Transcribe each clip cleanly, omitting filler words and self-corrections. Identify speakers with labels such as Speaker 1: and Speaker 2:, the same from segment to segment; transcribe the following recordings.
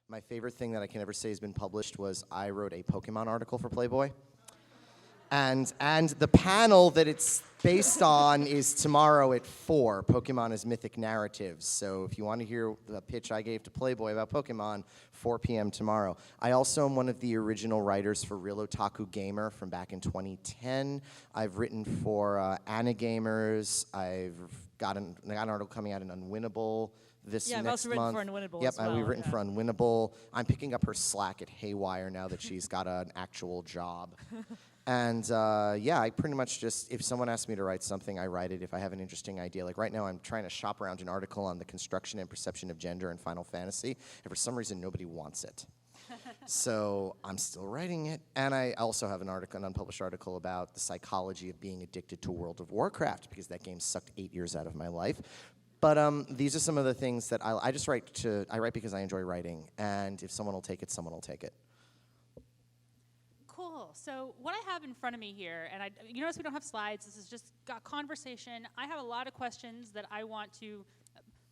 Speaker 1: My favorite thing that I can ever say has been published was I wrote a Pokemon article for Playboy. And the panel that it's based on is tomorrow at 4. Pokemon is Mythic Narratives. So if you want to hear the pitch I gave to Playboy about Pokemon, 4 p.m. tomorrow. I also am one of the original writers for Real Otaku Gamer from back in 2010. I've written for Anagamers. I've got an article coming out in Unwinnable this
Speaker 2: I've
Speaker 1: next
Speaker 2: also
Speaker 1: month.
Speaker 2: written for Unwinnable
Speaker 1: Yep,
Speaker 2: as well.
Speaker 1: we've written for Unwinnable. I'm picking up her slack at Haywire now that she's got an actual job. And yeah, I pretty much just, if someone asks me to write something, I write it. If I have an interesting idea, like right now I'm trying to shop around an article on the construction and perception of gender in Final Fantasy, and for some reason nobody wants it. So I'm still writing it. And I also have an unpublished article about the psychology of being addicted to World of Warcraft, because that game sucked 8 years out of my life. But these are some of the things that I just write I write because I enjoy writing, and if someone will take it, someone will take it.
Speaker 3: Cool. So what I have in front of me here, and you notice we don't have slides. This is just got conversation. I have a lot of questions that I want to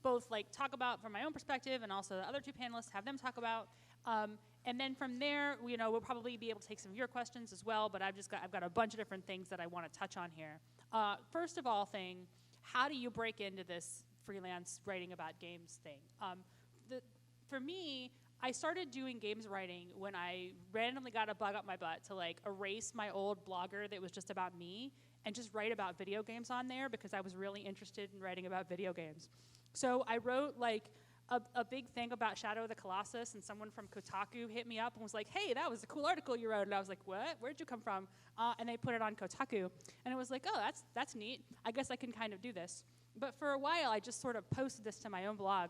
Speaker 3: both talk about from my own perspective, and also the other two panelists have them talk about. And then from there, we'll probably be able to take some of your questions as well. But I've got a bunch of different things that I want to touch on here. First of all, how do you break into this freelance writing about games thing? For me, I started doing games writing when I randomly got a bug up my butt to erase my old blogger that was just about me and just write about video games on there, because I was really interested in writing about video games. So I wrote a big thing about Shadow of the Colossus, and someone from Kotaku hit me up and was like, hey, that was a cool article you wrote. And I was like, what? Where'd you come from? And they put it on Kotaku. And it was like, oh, that's neat. I guess I can kind of do this. But for a while, I just sort of posted this to my own blog.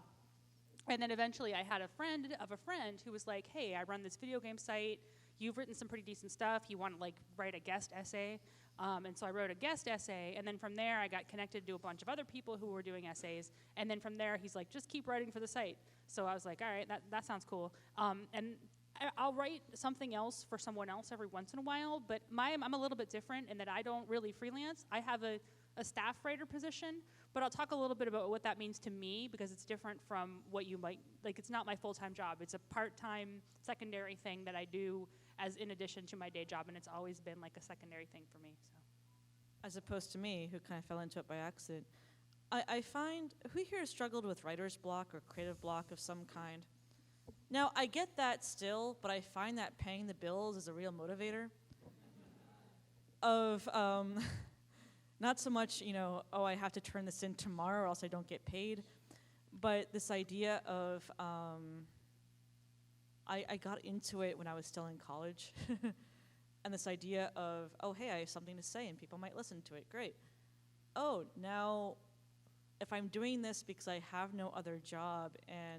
Speaker 3: And then eventually I had a friend of a friend who was like, hey, I run this video game site. You've written some pretty decent stuff. You want to write a guest essay? And so I wrote a guest essay. And then from there, I got connected to a bunch of other people who were doing essays. And then from there, he's like, just keep writing for the site. So I was like, all right, that sounds cool. And I'll write something else for someone else every once in a while. But I'm a little bit different in that I don't really freelance. I have a staff writer position. But I'll talk a little bit about what that means to me, because it's different from what you might, it's not my full-time job. It's a part-time secondary thing that I do as in addition to my day job, and it's always been a secondary thing for me. So,
Speaker 2: as opposed to me, who kind of fell into it by accident. I find, who here has struggled with writer's block or creative block of some kind? Now, I get that still, but I find that paying the bills is a real motivator of, not so much, oh, I have to turn this in tomorrow or else I don't get paid, but this idea of, I got into it when I was still in college, and this idea of, oh, hey, I have something to say and people might listen to it, great. Oh, now, if I'm doing this because I have no other job,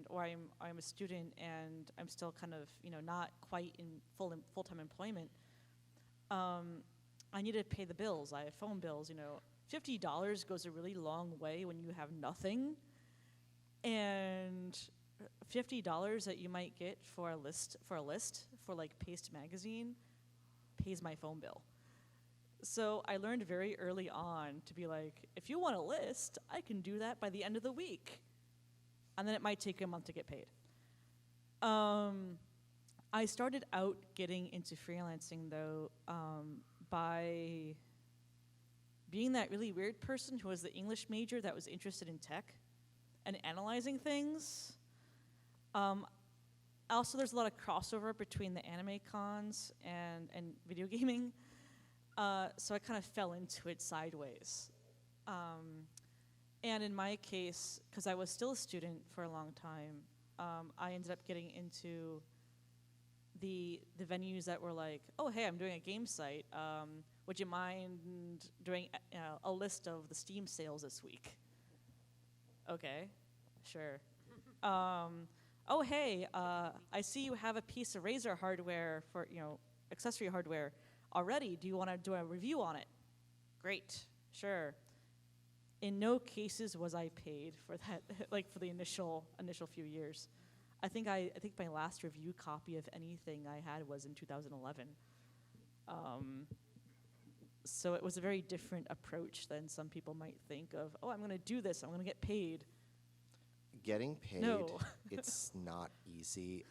Speaker 2: or I'm a student and I'm still kind of, not quite in full-time employment, I need to pay the bills. I have phone bills, $50 goes a really long way when you have nothing. And $50 that you might get for a list for Paste Magazine pays my phone bill. So I learned very early on to be like, if you want a list, I can do that by the end of the week. And then it might take a month to get paid. I started out getting into freelancing, though, by being that really weird person who was the English major that was interested in tech and analyzing things. Also, there's a lot of crossover between the anime cons and video gaming. So I kind of fell into it sideways. And in my case, because I was still a student for a long time, I ended up getting into the venues that were like, oh, hey, I'm doing a game site. Would you mind doing a list of the Steam sales this week? Okay, sure. Oh, hey, I see you have a piece of Razer hardware for, accessory hardware already. Do you want to do a review on it? Great, sure. In no cases was I paid for that, for the initial few years. I think my last review copy of anything I had was in 2011. So it was a very different approach than some people might think of, oh, I'm going to do this, I'm going to get paid.
Speaker 1: Getting paid,
Speaker 2: No.
Speaker 1: it's not easy.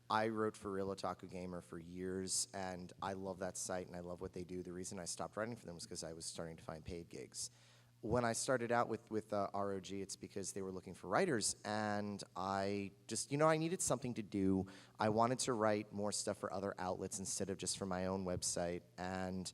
Speaker 1: I wrote for Real Otaku Gamer for years, and I love that site, and I love what they do. The reason I stopped writing for them was because I was starting to find paid gigs. When I started out with ROG, it's because they were looking for writers, and I just, I needed something to do. I wanted to write more stuff for other outlets instead of just for my own website, and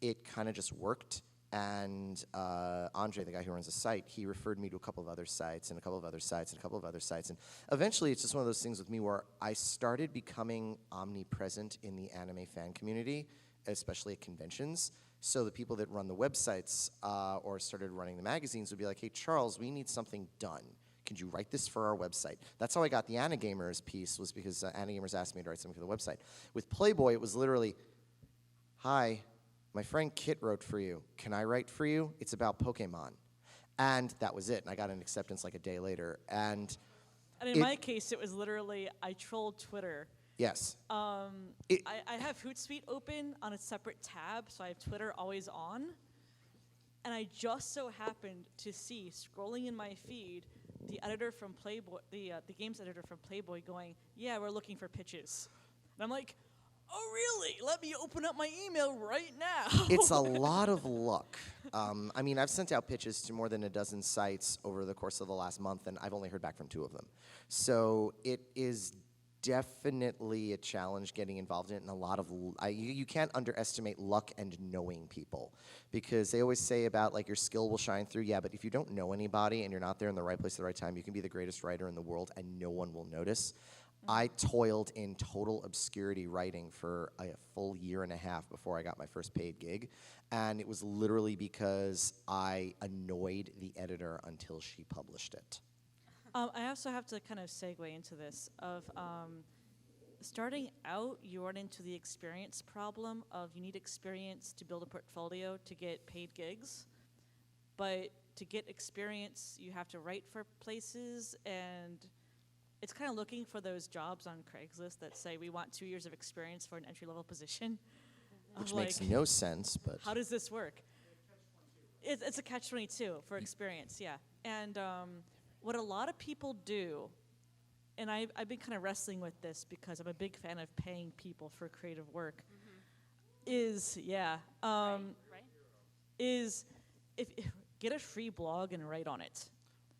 Speaker 1: it kind of just worked. And Andre, the guy who runs the site, he referred me to a couple of other sites and a couple of other sites and a couple of other sites. And eventually, it's just one of those things with me where I started becoming omnipresent in the anime fan community, especially at conventions. So the people that run the websites or started running the magazines would be like, hey, Charles, we need something done. Could you write this for our website? That's how I got the Anagamers piece, was because Anagamers asked me to write something for the website. With Playboy, it was literally, hi, my friend Kit wrote for you. Can I write for you? It's about Pokemon. And that was it. And I got an acceptance like a day later. And
Speaker 2: in my case, it was literally, I trolled Twitter.
Speaker 1: Yes.
Speaker 2: I have Hootsuite open on a separate tab, so I have Twitter always on. And I just so happened to see, scrolling in my feed, the editor from Playboy, the games editor from Playboy going, yeah, we're looking for pitches. And I'm like, oh, really? Let me open up my email right now.
Speaker 1: It's a lot of luck. I mean, I've sent out pitches to more than a dozen sites over the course of the last month, and I've only heard back from 2 of them. So it is definitely a challenge getting involved in it, and a lot of you can't underestimate luck and knowing people, because they always say about like your skill will shine through. Yeah, but if you don't know anybody and you're not there in the right place at the right time, you can be the greatest writer in the world and no one will notice. I toiled in total obscurity writing for a full year and a half before I got my first paid gig, and it was literally because I annoyed the editor until she published it.
Speaker 2: I also have to kind of segue into this of starting out, you run into the experience problem of you need experience to build a portfolio to get paid gigs, but to get experience, you have to write for places, and it's kind of looking for those jobs on Craigslist that say we want 2 years of experience for an entry-level position.
Speaker 1: Which makes no sense, but
Speaker 2: how does this work? It's a catch-22 for experience, yeah. And what a lot of people do, and I've been kind of wrestling with this because I'm a big fan of paying people for creative work, is if get a free blog and write on it.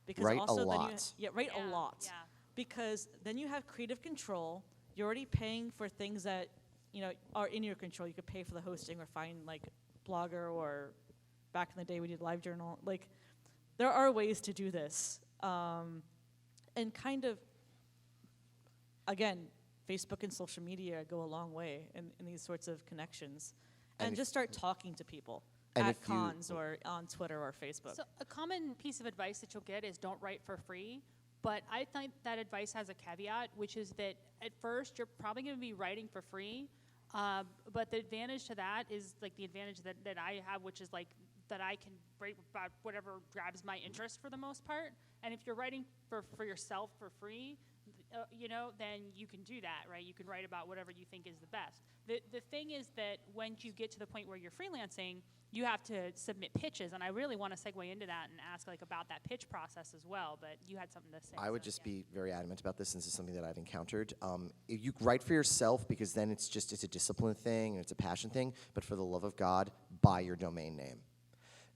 Speaker 2: Because
Speaker 1: write
Speaker 2: also
Speaker 1: a
Speaker 2: then
Speaker 1: lot.
Speaker 2: Write a lot.
Speaker 3: Yeah.
Speaker 2: Because then you have creative control. You're already paying for things that are in your control. You could pay for the hosting or find like Blogger, or back in the day we did LiveJournal. Like there are ways to do this, and kind of again, Facebook and social media go a long way in these sorts of connections, and just start talking to people at cons or on Twitter or Facebook.
Speaker 3: So a common piece of advice that you'll get is don't write for free. But I think that advice has a caveat, which is that at first you're probably going to be writing for free. But the advantage to that is like the advantage that I have, which is like that I can write about whatever grabs my interest for the most part. And if you're writing for yourself for free, then you can do that, right? You can write about whatever you think is the best. The thing is that when you get to the point where you're freelancing, you have to submit pitches, and I really want to segue into that and ask like about that pitch process as well, but you had something to say.
Speaker 1: I would just be very adamant about this, since it's something that I've encountered. If you write for yourself, because then it's a discipline thing and it's a passion thing, but for the love of God, buy your domain name.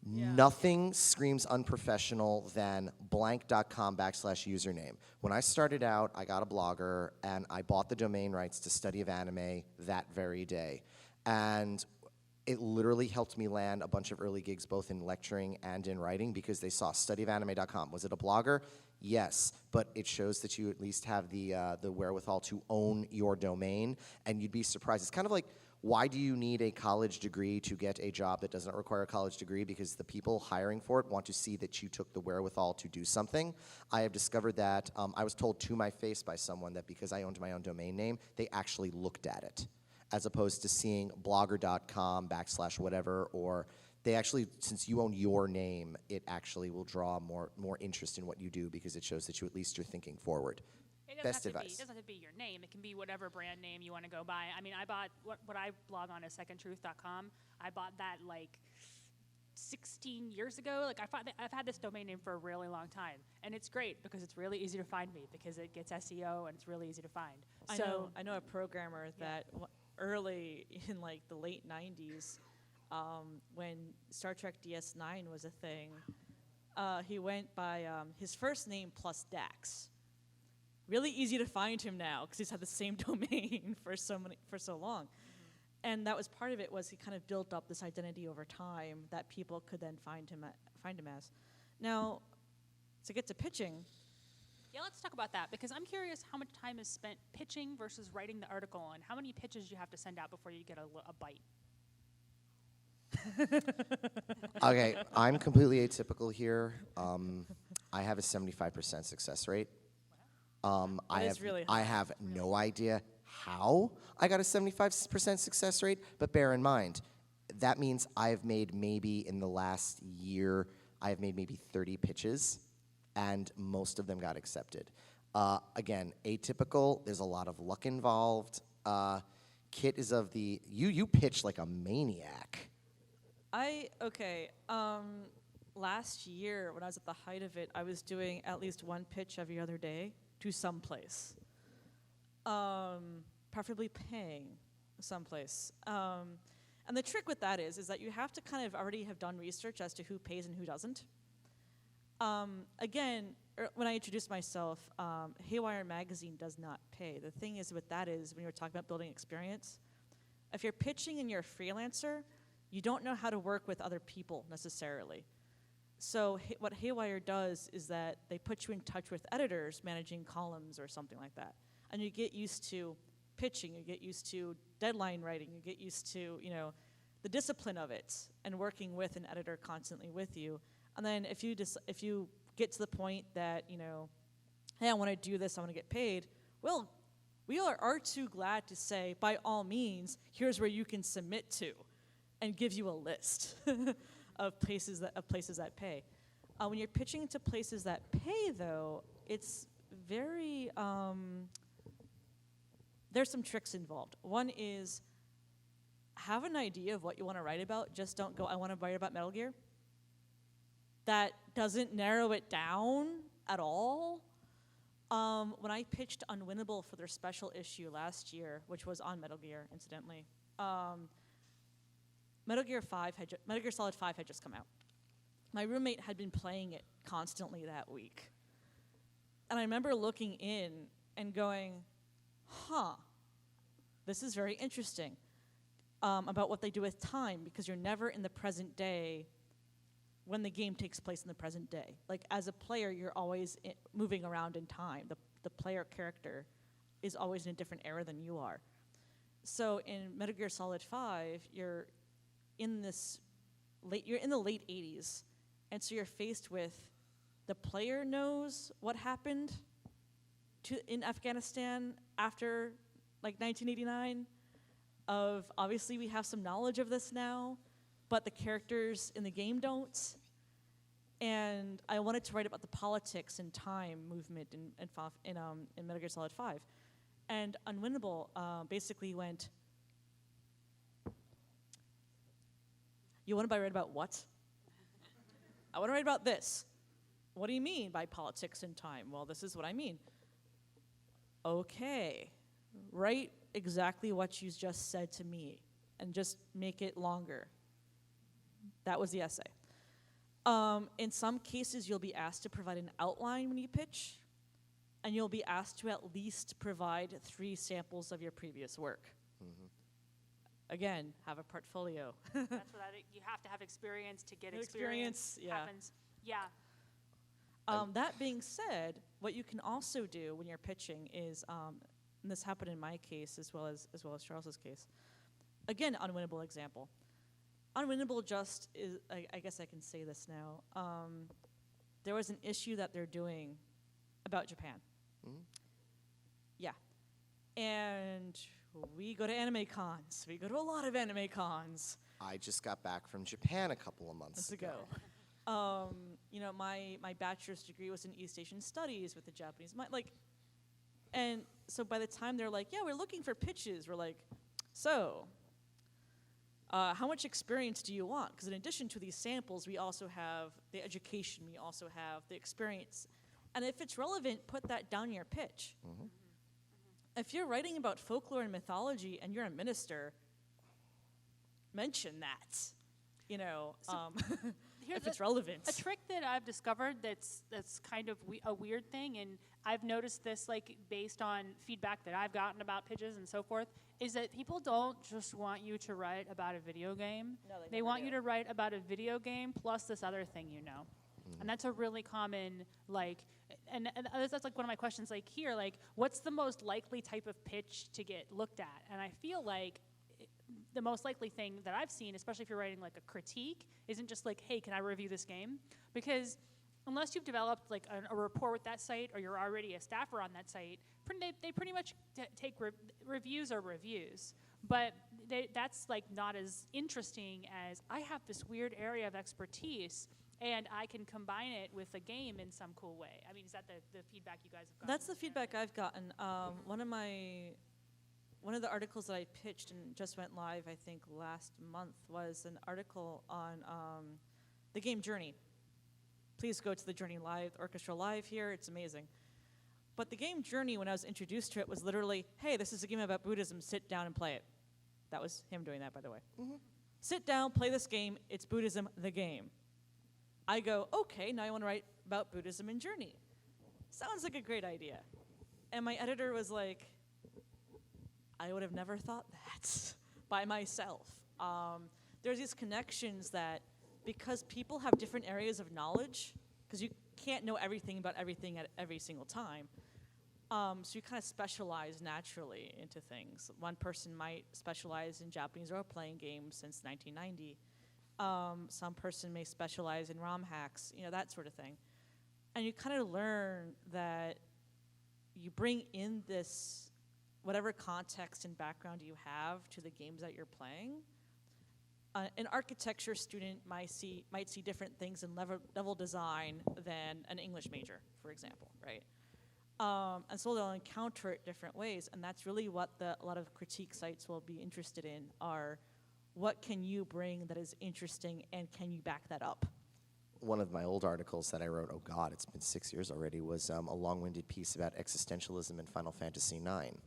Speaker 1: Yeah. Nothing screams unprofessional than blank.com/username. When I started out, I got a blogger, and I bought the domain rights to Study of Anime that very day. And it literally helped me land a bunch of early gigs, both in lecturing and in writing, because they saw studyofanime.com. Was it a blogger? Yes, but it shows that you at least have the wherewithal to own your domain, and you'd be surprised. It's kind of like, why do you need a college degree to get a job that doesn't require a college degree? Because the people hiring for it want to see that you took the wherewithal to do something. I have discovered that I was told to my face by someone that because I owned my own domain name, they actually looked at it, as opposed to seeing blogger.com/whatever, or they actually, since you own your name, it actually will draw more interest in what you do, because it shows that you at least you're thinking forward. Best advice.
Speaker 3: It doesn't have to be your name. It can be whatever brand name you want to go by. I mean, I bought what I blog on is secondtruth.com. I bought that like 16 years ago. Like I've had this domain name for a really long time, and it's great because it's really easy to find me because it gets SEO and it's really easy to find.
Speaker 2: I know a programmer that early in like the late 90s, when Star Trek DS9 was a thing, he went by his first name plus Dax. Really easy to find him now because he's had the same domain for so long. And that was part of it, was he kind of built up this identity over time that people could then find him as. Now, to get to pitching.
Speaker 3: Yeah, let's talk about that, because I'm curious how much time is spent pitching versus writing the article, and how many pitches you have to send out before you get a bite.
Speaker 1: Okay, I'm completely atypical here. I have a 75% success rate. I have no idea how I got a 75% success rate, but bear in mind, that means I've made maybe in the last year, I've made maybe 30 pitches, and most of them got accepted. Again, atypical, there's a lot of luck involved. Kit is of the, you pitch like a maniac.
Speaker 2: Last year, when I was at the height of it, I was doing at least one pitch every other day to someplace. Preferably paying someplace. And the trick with that is that you have to kind of already have done research as to who pays and who doesn't. Again, when I introduced myself, Haywire Magazine does not pay. The thing is with that is, when you were talking about building experience, if you're pitching and you're a freelancer, you don't know how to work with other people necessarily. So what Haywire does is that they put you in touch with editors managing columns or something like that. And you get used to pitching, you get used to deadline writing, you get used to, the discipline of it and working with an editor constantly with you. And then if you get to the point that, hey, I want to do this, I want to get paid, well, we are too glad to say, by all means, here's where you can submit to, and give you a list of places that pay. When you're pitching to places that pay, though, it's very, there's some tricks involved. One is, have an idea of what you want to write about. Just don't go, I want to write about Metal Gear. That doesn't narrow it down at all. When I pitched Unwinnable for their special issue last year, which was on Metal Gear, incidentally, Metal Gear Solid 5 had just come out. My roommate had been playing it constantly that week. And I remember looking in and going, this is very interesting, about what they do with time, because you're never in the present day when the game takes place in the present day. Like, as a player, you're always moving around in time. The player character is always in a different era than you are. So in Metal Gear Solid 5, you're in the late 80s, and so you're faced with, the player knows what happened in Afghanistan after like 1989. Obviously we have some knowledge of this now, but the characters in the game don't. And I wanted to write about the politics and time movement in Metal Gear Solid 5. And Unwinnable basically went, you want to write about what? I want to write about this. What do you mean by politics and time? Well, this is what I mean. Okay, write exactly what you just said to me and just make it longer. That was the essay. In some cases, you'll be asked to provide an outline when you pitch, and you'll be asked to at least provide 3 samples of your previous work. Mm-hmm. Again, have a portfolio.
Speaker 3: That's what you have to have experience to get experience. Happens. Yeah.
Speaker 2: That being said, what you can also do when you're pitching is, and this happened in my case as well as Charles's case. Again, unwinnable example. Unwinnable just is, I guess I can say this now. There was an issue that they're doing about Japan. Mm-hmm. Yeah. And we go to anime cons. We go to a lot of anime cons.
Speaker 1: I just got back from Japan a couple of months ago. My bachelor's degree was in East Asian Studies with the Japanese mind. And so by the time they're like, yeah, we're looking for pitches, we're like, so,
Speaker 2: How much experience do you want? Because in addition to these samples, we also have the education, we also have the experience. And if it's relevant, put that down your pitch. If you're writing about folklore and mythology and you're a minister, mention that, you know, if it's relevant.
Speaker 3: A trick that I've discovered that's kind of a weird thing, and I've noticed this like based on feedback that I've gotten about pitches and so forth, is that people don't just want you to write about a video game.
Speaker 2: No,
Speaker 3: they want you to write about a video game plus this other thing, you know. And that's a really common, like, and that's like one of my questions, like here, like, what's the most likely type of pitch to get looked at? And I feel like the most likely thing that I've seen, especially if you're writing like a critique, isn't just like, hey, can I review this game? Because unless you've developed like a rapport with that site or you're already a staffer on that site, they pretty much take reviews or reviews. But that's like not as interesting as I have this weird area of expertise and I can combine it with a game in some cool way. I mean, is that the feedback you guys have gotten?
Speaker 2: That's the feedback I've gotten. One of the articles that I pitched and just went live, I think, last month was an article on the game Journey. Please go to the Journey Live, Orchestra Live here. It's amazing. But the game Journey, when I was introduced to it, was literally, hey, this is a game about Buddhism. Sit down and play it. That was him doing that, by the way. Sit down, play this game. It's Buddhism, the game. I go, okay, now I want to write about Buddhism and Journey. Sounds like a great idea. And my editor was like, I would have never thought that by myself. There's these connections that, because people have different areas of knowledge, because you can't know everything about everything at every single time, so you kind of specialize naturally into things. One person might specialize in Japanese role-playing games since 1990. Some person may specialize in ROM hacks, you know, that sort of thing. And you kind of learn that you bring in this, whatever context and background you have to the games that you're playing. An architecture student might see different things in level design than an English major, for example, right? And so they'll encounter it different ways, and that's really what a lot of critique sites will be interested in, are what can you bring that is interesting, and can you back that up?
Speaker 1: One of my old articles that I wrote, oh God, it's been 6 years already, was a long-winded piece about existentialism in Final Fantasy IX.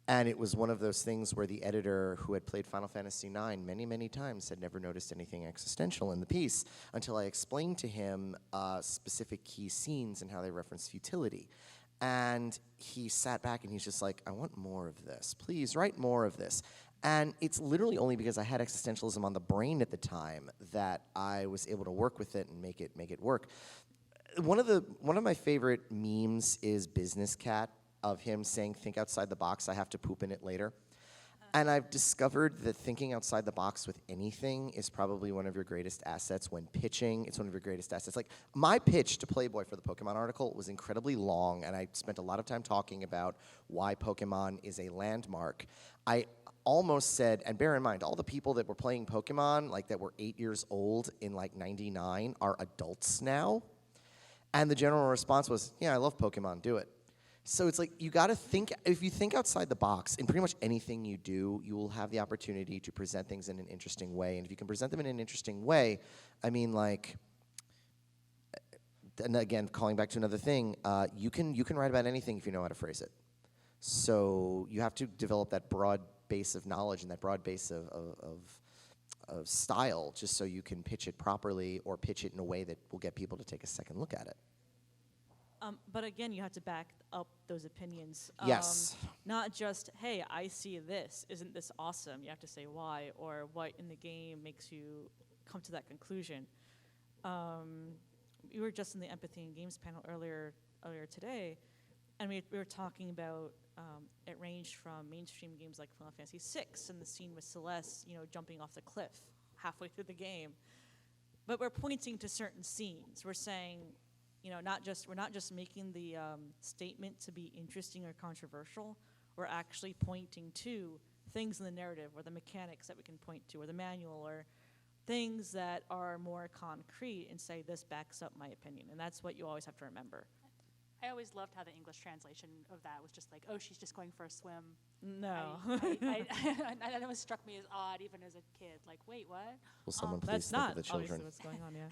Speaker 1: And it was one of those things where the editor, who had played Final Fantasy IX many, many times, had never noticed anything existential in the piece until I explained to him specific key scenes and how they reference futility. And he sat back and he's just like, I want more of this. Please write more of this. And it's literally only because I had existentialism on the brain at the time that I was able to work with it and make it work. One of my favorite memes is Business Cat, of him saying, think outside the box, I have to poop in it later. And I've discovered that thinking outside the box with anything is probably one of your greatest assets when pitching. It's one of your greatest assets. Like, my pitch to Playboy for the Pokemon article was incredibly long, and I spent a lot of time talking about why Pokemon is a landmark. I almost said, and bear in mind, all the people that were playing Pokemon, like that were 8 years old in like 99, are adults now. And the general response was, yeah, I love Pokemon, do it. So it's like, you gotta think, if you think outside the box, in pretty much anything you do, you will have the opportunity to present things in an interesting way. And if you can present them in an interesting way, I mean, like, and again, calling back to another thing, you can write about anything if you know how to phrase it. So you have to develop that broad base of knowledge and that broad base of style, just so you can pitch it properly or pitch it in a way that will get people to take a second look at it.
Speaker 2: But again, you have to back up those opinions.
Speaker 1: Yes.
Speaker 2: Not just, hey, I see this. Isn't this awesome? You have to say why, or what in the game makes you come to that conclusion. We were just in the Empathy in Games panel earlier today, and we were talking about it ranged from mainstream games like Final Fantasy VI and the scene with Celeste, you know, jumping off the cliff halfway through the game. But we're pointing to certain scenes. We're saying, you know, we're not just making the statement to be interesting or controversial. We're actually pointing to things in the narrative or the mechanics that we can point to or the manual or things that are more concrete and say, this backs up my opinion. And that's what you always have to remember.
Speaker 3: I always loved how the English translation of that was just like, oh, she's just going for a swim.
Speaker 2: No.
Speaker 3: That always struck me as odd, even as a kid. Like, wait, what?
Speaker 1: Will someone please
Speaker 2: That's
Speaker 1: think
Speaker 2: not
Speaker 1: of the
Speaker 2: obviously
Speaker 1: children?
Speaker 2: what's going on, yeah.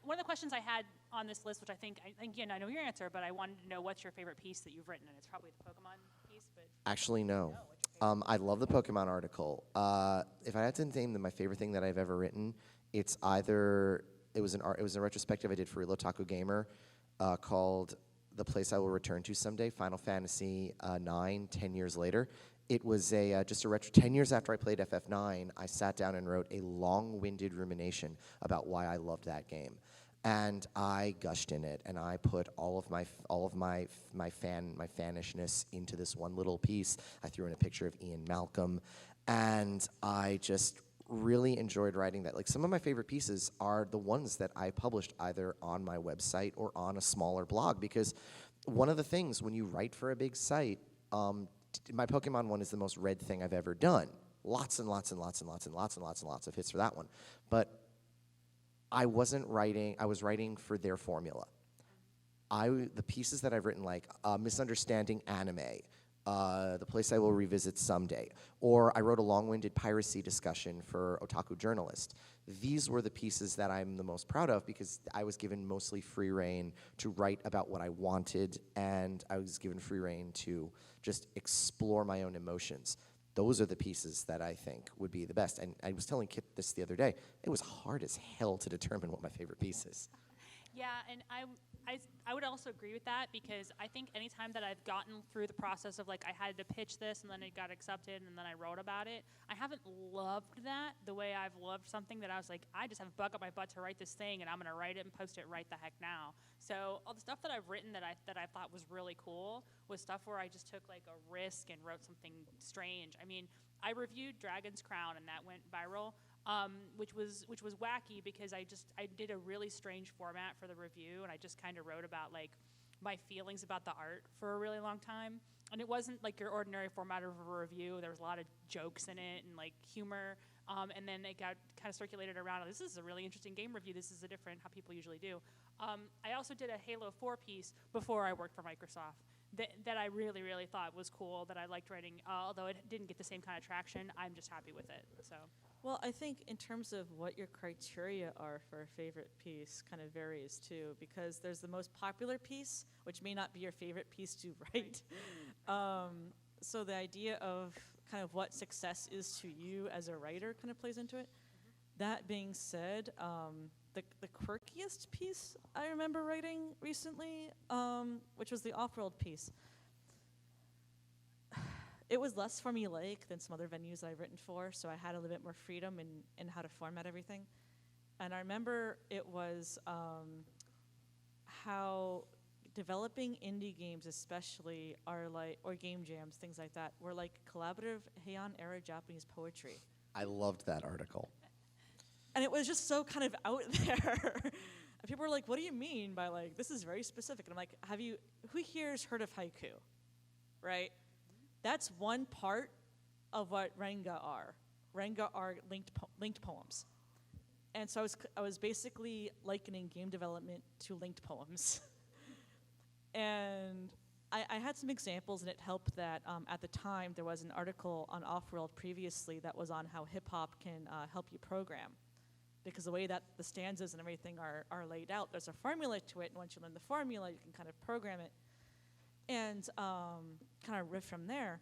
Speaker 3: One of the questions I had on this list, which I think, again, I know your answer, but I wanted to know what's your favorite piece that you've written, and it's probably the Pokemon piece, but
Speaker 1: Actually, no. I love the Pokemon article. If I had to name my favorite thing that I've ever written, it's either it was a retrospective I did for Real Otaku Gamer called "The Place I Will Return to Someday." Final Fantasy 9, 10 years later. It was just a retro. 10 years after I played FF9, I sat down and wrote a long-winded rumination about why I loved that game. And I gushed in it, and I put all of my fanishness into this one little piece. I threw in a picture of Ian Malcolm, and I just really enjoyed writing that. Like, some of my favorite pieces are the ones that I published either on my website or on a smaller blog, because one of the things when you write for a big site, my Pokemon one is the most read thing I've ever done. Lots and lots and lots and lots and lots and lots and lots of hits for that one. But I was writing for their formula. The pieces that I've written, like Misunderstanding Anime, The Place I Will Revisit Someday, or I wrote a long-winded piracy discussion for Otaku Journalist. These were the pieces that I'm the most proud of because I was given mostly free rein to write about what I wanted, and I was given free rein to just explore my own emotions. Those are the pieces that I think would be the best. And I was telling Kit this the other day. It was hard as hell to determine what my favorite piece is.
Speaker 3: yeah, and I would also agree with that because I think anytime that I've gotten through the process of like I had to pitch this and then it got accepted and then I wrote about it, I haven't loved that the way I've loved something that I was like, I just have a bug up my butt to write this thing and I'm going to write it and post it right the heck now. So all the stuff that I've written that I thought was really cool was stuff where I just took like a risk and wrote something strange. I mean, I reviewed Dragon's Crown and that went viral. Which was wacky because I did a really strange format for the review and I just kind of wrote about like my feelings about the art for a really long time, and it wasn't like your ordinary format of a review. There was a lot of jokes in it and like humor, and then it got kind of circulated around. This is a really interesting game review. This is a different how people usually do. I also did a Halo 4 piece before I worked for Microsoft that I really, really thought was cool, that I liked writing, although it didn't get the same kind of traction. I'm just happy with it. So.
Speaker 2: Well, I think in terms of what your criteria are for a favorite piece kind of varies too, because there's the most popular piece, which may not be your favorite piece to write. So the idea of kind of what success is to you as a writer kind of plays into it. That being said, the quirkiest piece I remember writing recently, which was the off-world piece. It was less formulaic than some other venues I've written for, so I had a little bit more freedom in how to format everything. And I remember it was how developing indie games especially are like, or game jams, things like that, were like collaborative Heian-era Japanese poetry.
Speaker 1: I loved that article.
Speaker 2: And it was just so kind of out there. And people were like, what do you mean by like, this is very specific? And I'm like, who here's heard of haiku, right? That's one part of what Renga are. Renga are linked poems. And so I was basically likening game development to linked poems. And I had some examples, and it helped that at the time there was an article on Offworld previously that was on how hip-hop can help you program. Because the way that the stanzas and everything are laid out, there's a formula to it, and once you learn the formula, you can kind of program it and kind of riff from there.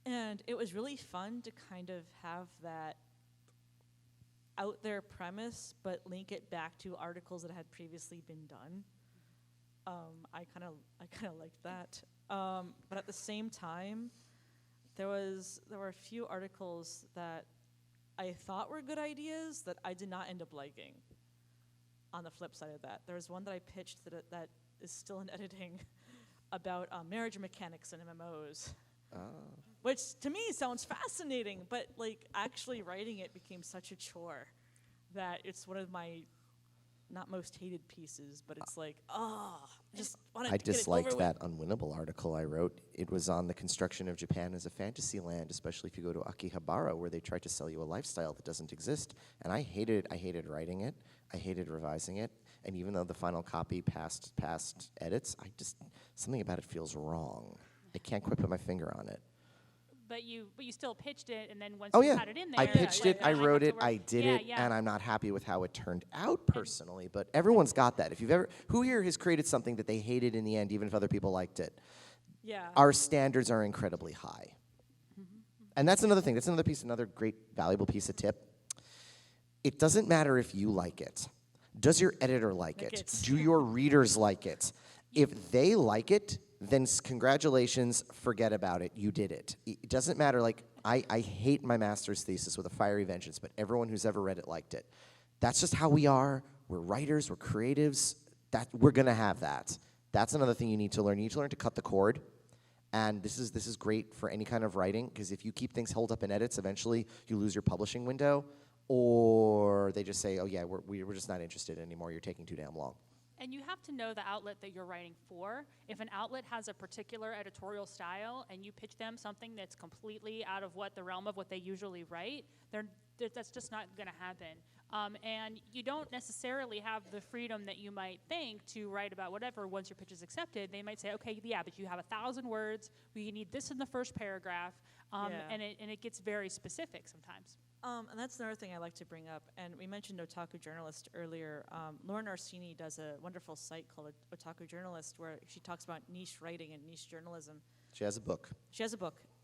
Speaker 2: And it was really fun to kind of have that out there premise, but link it back to articles that had previously been done. I kind of liked that. But at the same time, there were a few articles that I thought were good ideas that I did not end up liking. On the flip side of that, there was one that I pitched that is still in editing about marriage mechanics in MMOs. Which to me sounds fascinating, but like actually writing it became such a chore that it's one of my not most hated pieces, but it's like, just wanted to get it over
Speaker 1: disliked that Unwinnable article I wrote. It was on the construction of Japan as a fantasy land, especially if you go to Akihabara, where they try to sell you a lifestyle that doesn't exist. And I hated writing it. I hated revising it. And even though the final copy passed edits, something about it feels wrong. I can't quite put my finger on it.
Speaker 3: But you still pitched it, and then once
Speaker 1: Oh
Speaker 3: you
Speaker 1: yeah,
Speaker 3: had it in there,
Speaker 1: I pitched it, I
Speaker 3: had
Speaker 1: wrote
Speaker 3: to
Speaker 1: it,
Speaker 3: work.
Speaker 1: I did it,
Speaker 3: Yeah.
Speaker 1: and I'm not happy with how it turned out personally. But everyone's got that. If you've ever, who here has created something that they hated in the end, even if other people liked it?
Speaker 2: Yeah.
Speaker 1: Our standards are incredibly high. And that's another thing. That's another piece, another great, valuable piece of tip. It doesn't matter if you like it. Does your editor like it? Do your readers like it? If they like it, then congratulations, forget about it. You did it. It doesn't matter. Like, I hate my master's thesis with a fiery vengeance, but everyone who's ever read it liked it. That's just how we are. We're writers. We're creatives. We're going to have that. That's another thing you need to learn. You need to learn to cut the cord. And this is great for any kind of writing, because if you keep things held up in edits, eventually you lose your publishing window, or they just say, oh yeah, we're just not interested anymore. You're taking too damn long.
Speaker 3: And you have to know the outlet that you're writing for. If an outlet has a particular editorial style and you pitch them something that's completely out of the realm of what they usually write, that's just not going to happen. And you don't necessarily have the freedom that you might think to write about whatever once your pitch is accepted. They might say, okay, yeah, but you have 1,000 words. We need this in the first paragraph. And it gets very specific sometimes.
Speaker 2: And that's another thing I like to bring up. And we mentioned Otaku Journalist earlier. Lauren Orsini does a wonderful site called Otaku Journalist, where she talks about niche writing and niche journalism.
Speaker 1: She has a book.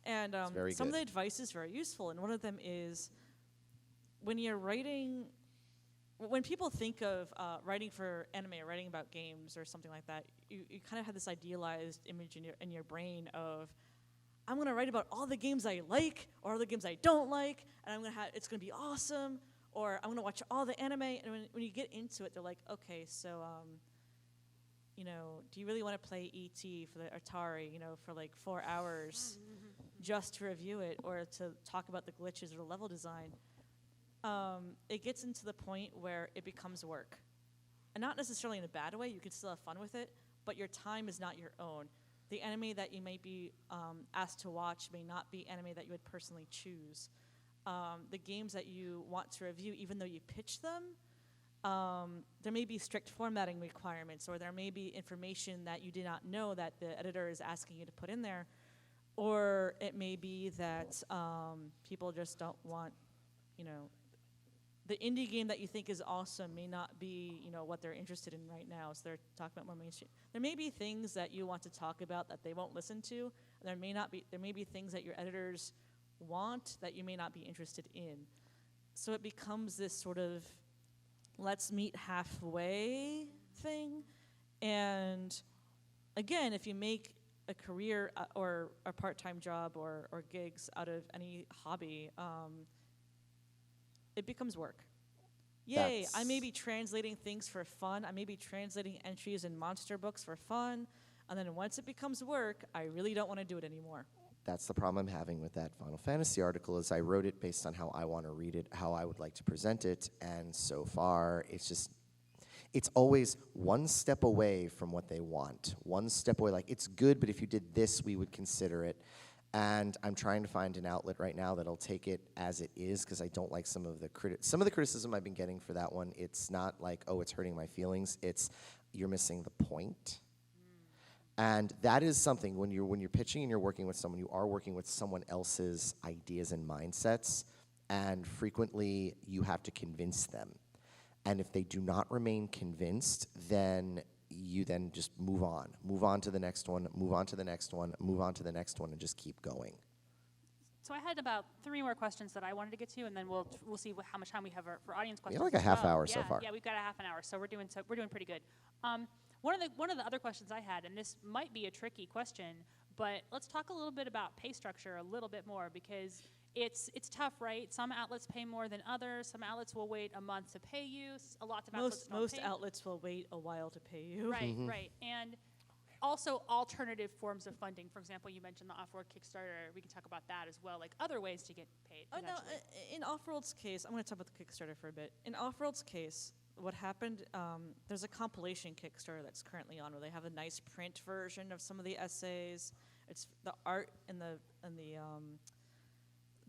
Speaker 2: And
Speaker 1: very
Speaker 2: some
Speaker 1: good.
Speaker 2: of the advice is very useful. And one of them is, when you're writing, when people think of writing for anime or writing about games or something like that, you kind of have this idealized image in your brain of, I'm going to write about all the games I like or all the games I don't like, and it's going to be awesome, or I'm going to watch all the anime. And when you get into it, they're like, okay, so, do you really want to play E.T. for the Atari, for like 4 hours just to review it or to talk about the glitches or the level design? It gets into the point where it becomes work. And not necessarily in a bad way. You can still have fun with it, but your time is not your own. The anime that you might be asked to watch may not be anime that you would personally choose. The games that you want to review, even though you pitch them, there may be strict formatting requirements, or there may be information that you did not know that the editor is asking you to put in there. Or it may be that people just don't want, the indie game that you think is awesome may not be, what they're interested in right now. So they're talking about more mainstream. There may be things that you want to talk about that they won't listen to. And there may be things that your editors want that you may not be interested in. So it becomes this sort of let's meet halfway thing. And again, if you make a career or a part-time job or gigs out of any hobby, it becomes work. Yay, I may be translating things for fun. I may be translating entries in monster books for fun. And then once it becomes work, I really don't want to do it anymore.
Speaker 1: That's the problem I'm having with that Final Fantasy article, is I wrote it based on how I want to read it, how I would like to present it, and so far it's always one step away from what they want. One step away, like, it's good, but if you did this, we would consider it. And I'm trying to find an outlet right now that'll take it as it is, because I don't like some of the criticism I've been getting for that one. It's not like, oh, it's hurting my feelings. It's, you're missing the point. And that is something, when you're pitching and you're working with someone, you are working with someone else's ideas and mindsets, and frequently you have to convince them. And if they do not remain convinced, then you then just move on to the next one, move on to the next one, move on to the next one, and just keep going.
Speaker 3: So I had about 3 more questions that I wanted to get to, and then we'll see how much time we have for audience questions.
Speaker 1: We have like a half hour so far.
Speaker 3: Yeah, we've got a half an hour, so we're doing pretty good. One of the other questions I had, and this might be a tricky question, but let's talk a little bit about pay structure a little bit more, because it's tough, right? Some outlets pay more than others. Some outlets will wait a month to pay you. Lots of outlets don't
Speaker 2: Most
Speaker 3: pay.
Speaker 2: outlets will wait a while to pay you.
Speaker 3: Right, right. And also alternative forms of funding. For example, you mentioned the Off-World Kickstarter. We can talk about that as well, like other ways to get paid.
Speaker 2: Oh, no, in Off-World's case, I'm going to talk about the Kickstarter for a bit. In Off-World's case, what happened, there's a compilation Kickstarter that's currently on where they have a nice print version of some of the essays. It's the art and the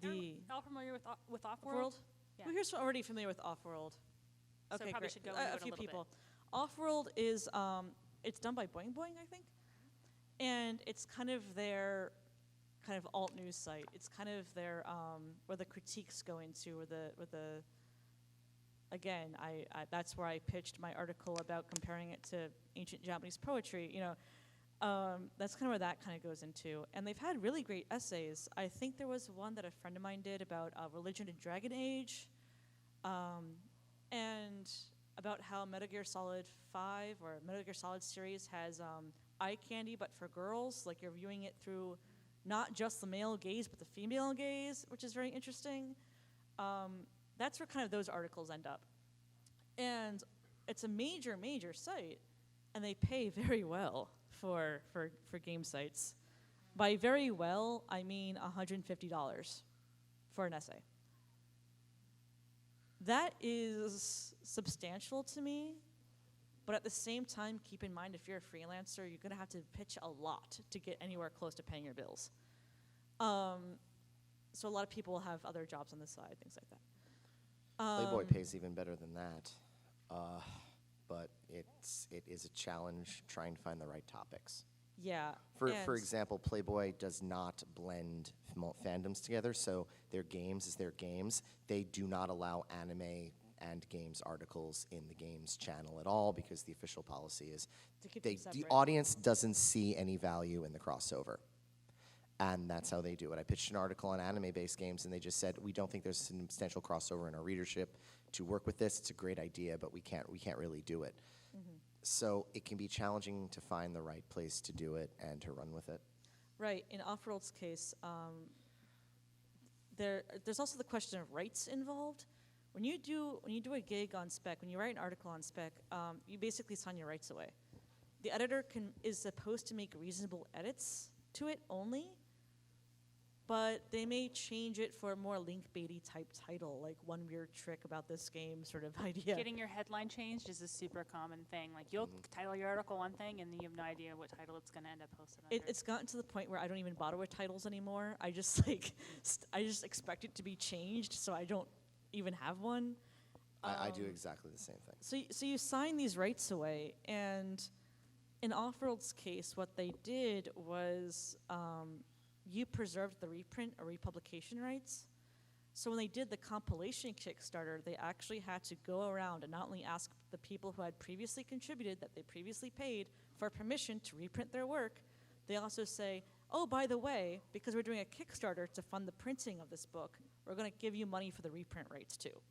Speaker 3: Y'all familiar with Off-World?
Speaker 2: Off-World?
Speaker 3: Yeah.
Speaker 2: Who here's already familiar with Off-World?
Speaker 3: So
Speaker 2: Okay,
Speaker 3: probably
Speaker 2: great.
Speaker 3: should go into it
Speaker 2: A few
Speaker 3: little
Speaker 2: people.
Speaker 3: bit.
Speaker 2: Offworld is it's done by Boing Boing, I think, and it's kind of their kind of alt news site. It's kind of their where the critiques go into, where the again, I that's where I pitched my article about comparing it to ancient Japanese poetry. You know, that's kind of where that kind of goes into. And they've had really great essays. I think there was one that a friend of mine did about religion in Dragon Age, and about how Metal Gear Solid 5 or Metal Gear Solid series has eye candy, but for girls. Like, you're viewing it through not just the male gaze, but the female gaze, which is very interesting. That's where kind of those articles end up. And it's a major, major site, and they pay very well for game sites. By very well, I mean $150 for an essay. That is substantial to me, but at the same time, keep in mind, if you're a freelancer, you're gonna have to pitch a lot to get anywhere close to paying your bills. So a lot of people have other jobs on the side, things like that.
Speaker 1: Playboy pays even better than that, but it is a challenge trying to find the right topics.
Speaker 2: Yeah.
Speaker 1: For example, Playboy does not blend fandoms together, so their games is their games. They do not allow anime and games articles in the games channel at all, because the official policy is
Speaker 2: to keep them
Speaker 1: the
Speaker 2: separate.
Speaker 1: audience doesn't see any value in the crossover. And that's how they do it. I pitched an article on anime-based games, and they just said, we don't think there's a substantial crossover in our readership to work with this. It's a great idea, but we can't really do it.
Speaker 2: Mm-hmm.
Speaker 1: So it can be challenging to find the right place to do it and to run with it.
Speaker 2: Right. In Offworld's case, there's also the question of rights involved. When you do a gig on spec, when you write an article on spec, you basically sign your rights away. The editor is supposed to make reasonable edits to it only, but they may change it for a more link-baity type title, like one weird trick about this game sort of idea.
Speaker 3: Getting your headline changed is a super common thing. Like, you'll title your article one thing, and then you have no idea what title it's going to end up posted under.
Speaker 2: It's gotten to the point where I don't even bother with titles anymore. I just I just expect it to be changed, so I don't even have one.
Speaker 1: I do exactly the same thing.
Speaker 2: So you sign these rights away, and in Offworld's case, what they did was you preserved the reprint or republication rights. So when they did the compilation Kickstarter, they actually had to go around and not only ask the people who had previously contributed, that they previously paid, for permission to reprint their work. They also say, oh, by the way, because we're doing a Kickstarter to fund the printing of this book, we're going to give you money for the reprint rights too.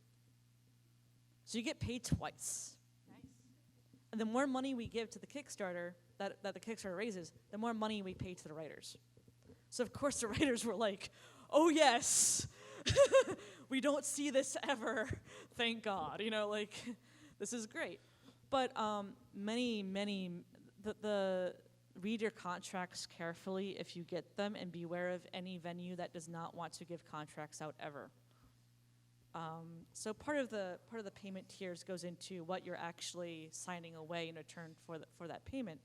Speaker 2: So you get paid twice.
Speaker 3: Nice.
Speaker 2: And the more money we give to the Kickstarter, that the Kickstarter raises, the more money we pay to the writers. So of course the writers were like, oh yes, we don't see this ever, thank God. You know, like, this is great. But the read your contracts carefully if you get them, and beware of any venue that does not want to give contracts out ever. So part of the payment tiers goes into what you're actually signing away in return for that payment.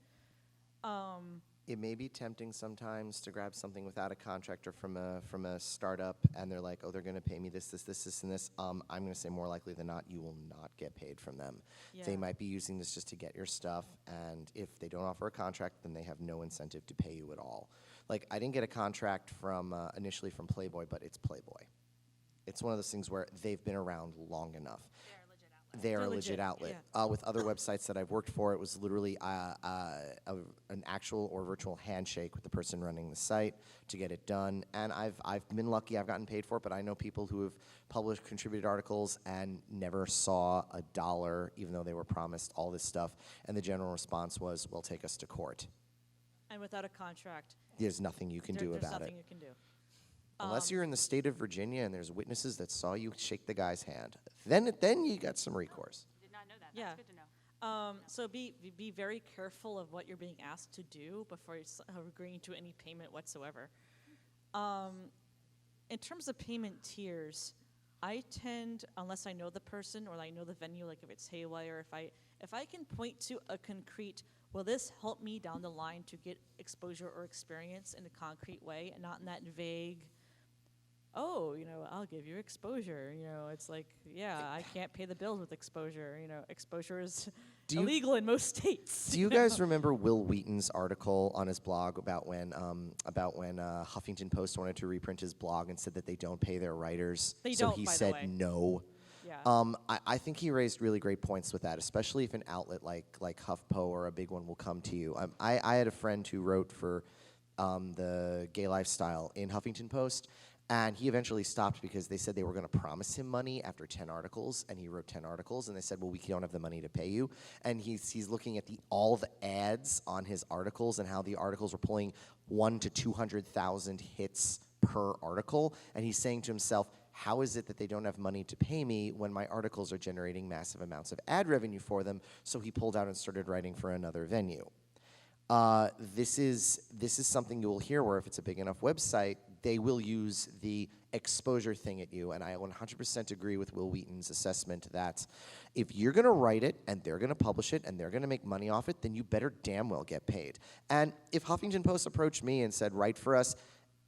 Speaker 1: It may be tempting sometimes to grab something without a contractor from a startup, and they're like, oh, they're going to pay me this, and this. I'm going to say more likely than not, you will not get paid from them.
Speaker 2: Yeah.
Speaker 1: They might be using this just to get your stuff, and if they don't offer a contract, then they have no incentive to pay you at all. Like, I didn't get a contract initially from Playboy, but it's Playboy. It's one of those things where they've been around long enough. They are a legit outlet.
Speaker 2: Yeah.
Speaker 1: With other websites that I've worked for, it was literally an actual or virtual handshake with the person running the site to get it done. And I've been lucky, I've gotten paid for it, but I know people who have published, contributed articles and never saw a dollar, even though they were promised all this stuff. And the general response was, well, take us to court.
Speaker 2: And without a contract,
Speaker 1: There's nothing you can do
Speaker 2: there's
Speaker 1: about
Speaker 2: nothing
Speaker 1: it.
Speaker 2: you can do.
Speaker 1: Unless you're in the state of Virginia and there's witnesses that saw you shake the guy's hand. Then you got some recourse.
Speaker 3: Did not know that.
Speaker 2: Yeah.
Speaker 3: That's good to know.
Speaker 2: So be very careful of what you're being asked to do before you're agreeing to any payment whatsoever. In terms of payment tiers, I tend, unless I know the person or I know the venue, like if it's Haywire, if I can point to a concrete, will this help me down the line to get exposure or experience in a concrete way, and not in that vague, oh, I'll give you exposure. It's like, yeah, I can't pay the bills with exposure. Exposure is
Speaker 1: Do you,
Speaker 2: illegal in most states.
Speaker 1: do you guys remember Will Wheaton's article on his blog about when Huffington Post wanted to reprint his blog and said that they don't pay their writers?
Speaker 2: They
Speaker 1: so
Speaker 2: don't,
Speaker 1: he
Speaker 2: by the
Speaker 1: said
Speaker 2: way.
Speaker 1: no.
Speaker 2: Yeah.
Speaker 1: I think he raised really great points with that, especially if an outlet like HuffPo or a big one will come to you. I had a friend who wrote for the Gay Lifestyle in Huffington Post, and he eventually stopped because they said they were going to promise him money after 10 articles, and he wrote 10 articles, and they said, well, we don't have the money to pay you. And he's looking at all the ads on his articles and how the articles were pulling 1 to 200,000 hits per article, and he's saying to himself, how is it that they don't have money to pay me when my articles are generating massive amounts of ad revenue for them? So he pulled out and started writing for another venue. This is something you will hear where if it's a big enough website, they will use the exposure thing at you. And I 100% agree with Will Wheaton's assessment that if you're going to write it and they're going to publish it and they're going to make money off it, then you better damn well get paid. And if Huffington Post approached me and said, write for us,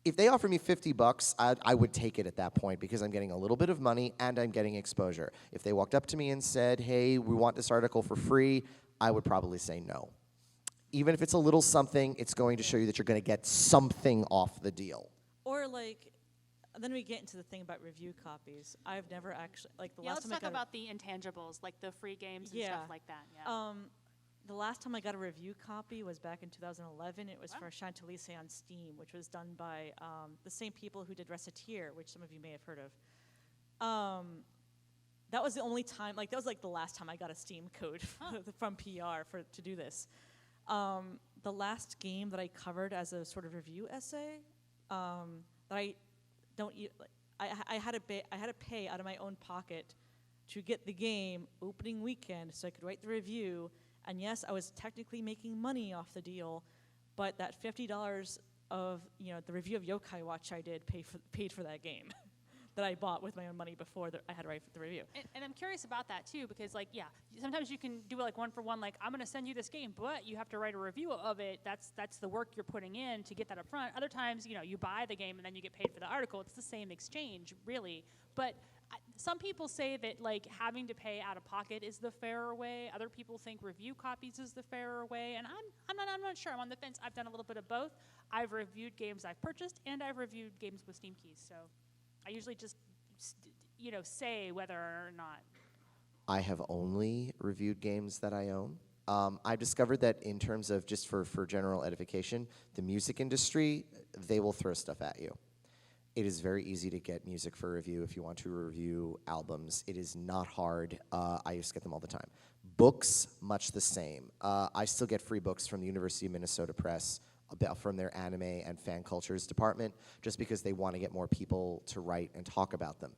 Speaker 1: if they offer me $50, I would take it at that point because I'm getting a little bit of money and I'm getting exposure. If they walked up to me and said, hey, we want this article for free, I would probably say no. Even if it's a little something, it's going to show you that you're going to get something off the deal.
Speaker 2: Or like, then we get into the thing about review copies. I've never actually, like the
Speaker 3: Yeah,
Speaker 2: last
Speaker 3: let's
Speaker 2: time I
Speaker 3: talk
Speaker 2: got
Speaker 3: about the intangibles, like the free games and
Speaker 2: Yeah.
Speaker 3: stuff like that. Yeah.
Speaker 2: the last time I got a review copy was back in 2011. It was
Speaker 3: Wow.
Speaker 2: for Chantilly on Steam, which was done by the same people who did Recettear, which some of you may have heard of. That was the only time, like that was like the last time I got a Steam code from PR to do this. The last game that I covered as a sort of review essay, that I don't, I had to pay out of my own pocket to get the game opening weekend so I could write the review. And yes, I was technically making money off the deal, but that $50 of the review of Yokai Watch I did paid for that game that I bought with my own money before I had to write the review.
Speaker 3: And I'm curious about that too, because sometimes you can do like one for one, like I'm going to send you this game, but you have to write a review of it. That's the work you're putting in to get that up front. Other times, you buy the game and then you get paid for the article. It's the same exchange, really. But some people say that like having to pay out of pocket is the fairer way. Other people think review copies is the fairer way, and I'm not sure. I'm on the fence. I've done a little bit of both. I've reviewed games I've purchased, and I've reviewed games with Steam keys. So I usually just say whether or not.
Speaker 1: I have only reviewed games that I own. I've discovered that in terms of just for general edification, the music industry, they will throw stuff at you. It is very easy to get music for review if you want to review albums. It is not hard. I used to get them all the time. Books, much the same. I still get free books from the University of Minnesota Press from their anime and fan cultures department just because they want to get more people to write and talk about them.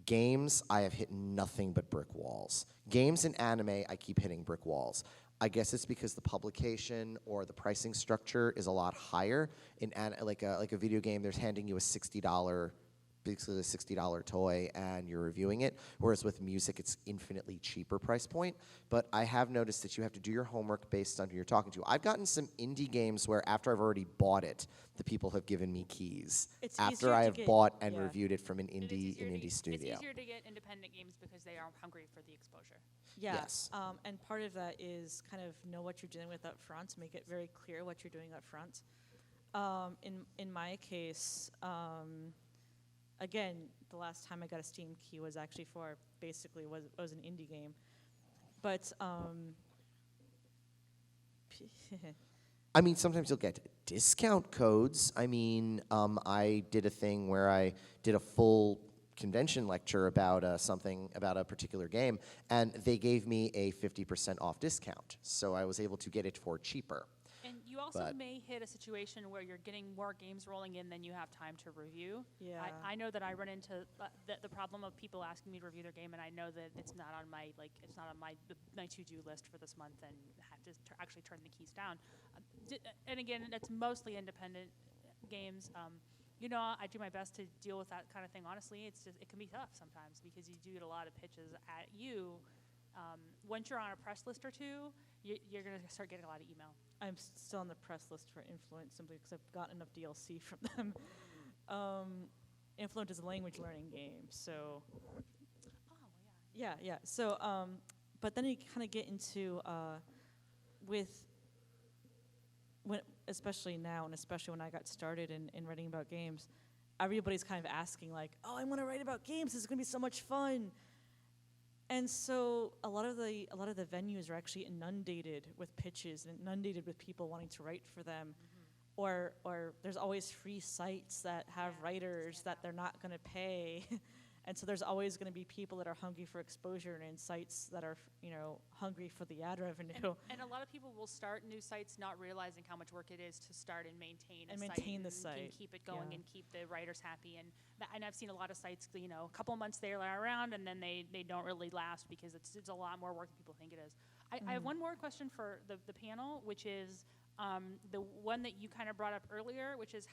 Speaker 1: Games, I have hit nothing but brick walls. Games and anime, I keep hitting brick walls. I guess it's because the publication or the pricing structure is a lot higher. In like a video game, they're handing you basically a $60 toy, and you're reviewing it. Whereas with music, it's infinitely cheaper price point. But I have noticed that you have to do your homework based on who you're talking to. I've gotten some indie games where after I've already bought it, the people have given me keys.
Speaker 2: It's
Speaker 1: after
Speaker 2: easier
Speaker 1: I
Speaker 2: to
Speaker 1: have
Speaker 2: get-
Speaker 1: bought and
Speaker 2: yeah.
Speaker 1: reviewed it from an
Speaker 3: It is
Speaker 1: indie
Speaker 3: easier
Speaker 1: studio.
Speaker 3: It's easier to get independent games because they are hungry for the exposure.
Speaker 2: Yeah.
Speaker 1: Yes.
Speaker 2: And part of that is kind of know what you're dealing with up front, make it very clear what you're doing up front. In my case, again, the last time I got a Steam key was actually for basically was an indie game, but
Speaker 1: I mean, sometimes you'll get discount codes. I mean, I did a thing where I did a full convention lecture about about a particular game, and they gave me a 50% off discount. So I was able to get it for cheaper.
Speaker 3: And you also
Speaker 1: But-
Speaker 3: may hit a situation where you're getting more games rolling in than you have time to review.
Speaker 2: Yeah.
Speaker 3: I know that I run into the problem of people asking me to review their game, and I know that it's not on my my to-do list for this month, and have to actually turn the keys down. And again, that's mostly independent games. I do my best to deal with that kind of thing. Honestly, it can be tough sometimes because you do get a lot of pitches at you. Once you're on a press list or two, you're going to start getting a lot of email.
Speaker 2: I'm still on the press list for Influent simply because I've gotten enough DLC from them. Influent is a language learning game, so
Speaker 3: Oh, yeah.
Speaker 2: yeah. So, but then you kind of get into especially now, and especially when I got started in writing about games, everybody's kind of asking like, oh, I want to write about games. This is going to be so much fun. And so a lot of the venues are actually inundated with pitches and inundated with people wanting to write for them. Or there's always free sites that have writers that they're not going to pay. And so there's always going to be people that are hungry for exposure and sites that are, hungry for the ad revenue.
Speaker 3: And a lot of people will start new sites not realizing how much work it is to start and maintain
Speaker 2: the site.
Speaker 3: And keep it going and keep the writers happy. And I've seen a lot of sites, a couple of months they are around and then they don't really last because it's a lot more work than people think it is. I have one more question for the panel, which is the one that you kind of brought up earlier, which is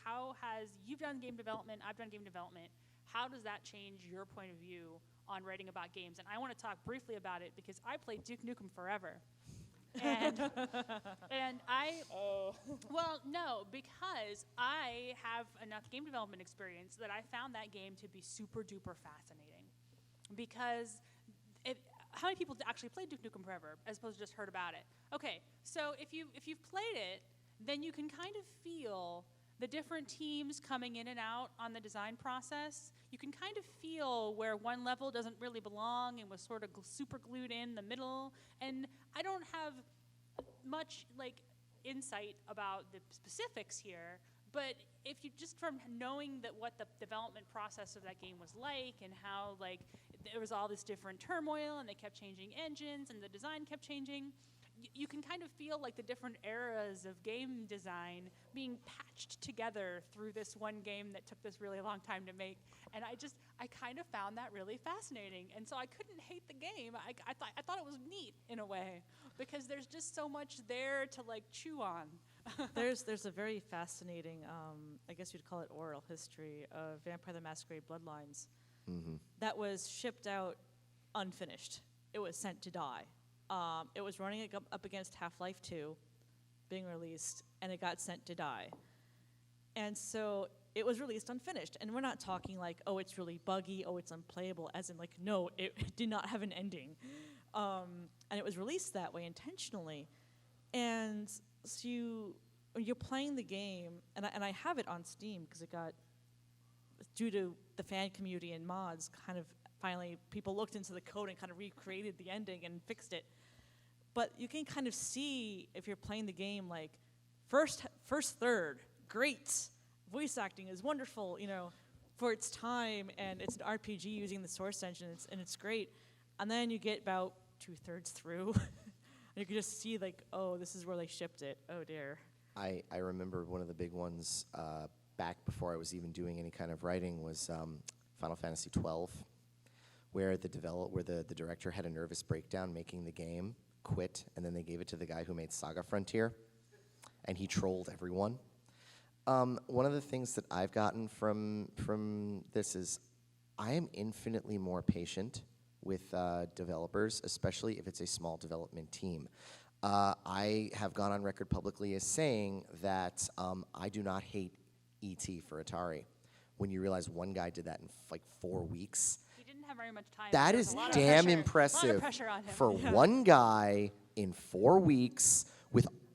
Speaker 3: you've done game development, I've done game development. How does that change your point of view on writing about games? And I want to talk briefly about it because I played Duke Nukem Forever. And well, no, because I have enough game development experience that I found that game to be super duper fascinating. Because how many people actually played Duke Nukem Forever as opposed to just heard about it? Okay, so if you've played it, then you can kind of feel the different teams coming in and out on the design process. You can kind of feel where one level doesn't really belong and was sort of super glued in the middle. And I don't have much insight about the specifics here, but if you just from knowing that what the development process of that game was like and how there was all this different turmoil and they kept changing engines and the design kept changing, you can kind of feel the different eras of game design being patched together through this one game that took this really long time to make. And I kind of found that really fascinating. And so I couldn't hate the game. I thought it was neat in a way because there's just so much there to chew on.
Speaker 2: There's a very fascinating, I guess you'd call it oral history of Vampire the Masquerade Bloodlines that was shipped out unfinished. It was sent to die. It was running up against Half-Life 2 being released, and it got sent to die. And so it was released unfinished. And we're not talking oh, it's really buggy, oh, it's unplayable, as in no, it did not have an ending. And it was released that way intentionally. And so you're playing the game, and I have it on Steam because it got, due to the fan community and mods, kind of finally people looked into the code and kind of recreated the ending and fixed it. But you can kind of see if you're playing the game first third, great. Voice acting is wonderful, for its time, and it's an RPG using the Source engine, and it's great. And then you get about 2/3 through, and you can just see oh, this is where they shipped it. Oh dear.
Speaker 1: I remember one of the big ones back before I was even doing any kind of writing was Final Fantasy 12. Where the director had a nervous breakdown making the game, quit, and then they gave it to the guy who made Saga Frontier, and he trolled everyone. One of the things that I've gotten from this is I am infinitely more patient with developers, especially if it's a small development team. I have gone on record publicly as saying that I do not hate E.T. for Atari. When you realize one guy did that in 4 weeks,
Speaker 3: have very much time.
Speaker 1: that is damn impressive for one guy in 4 weeks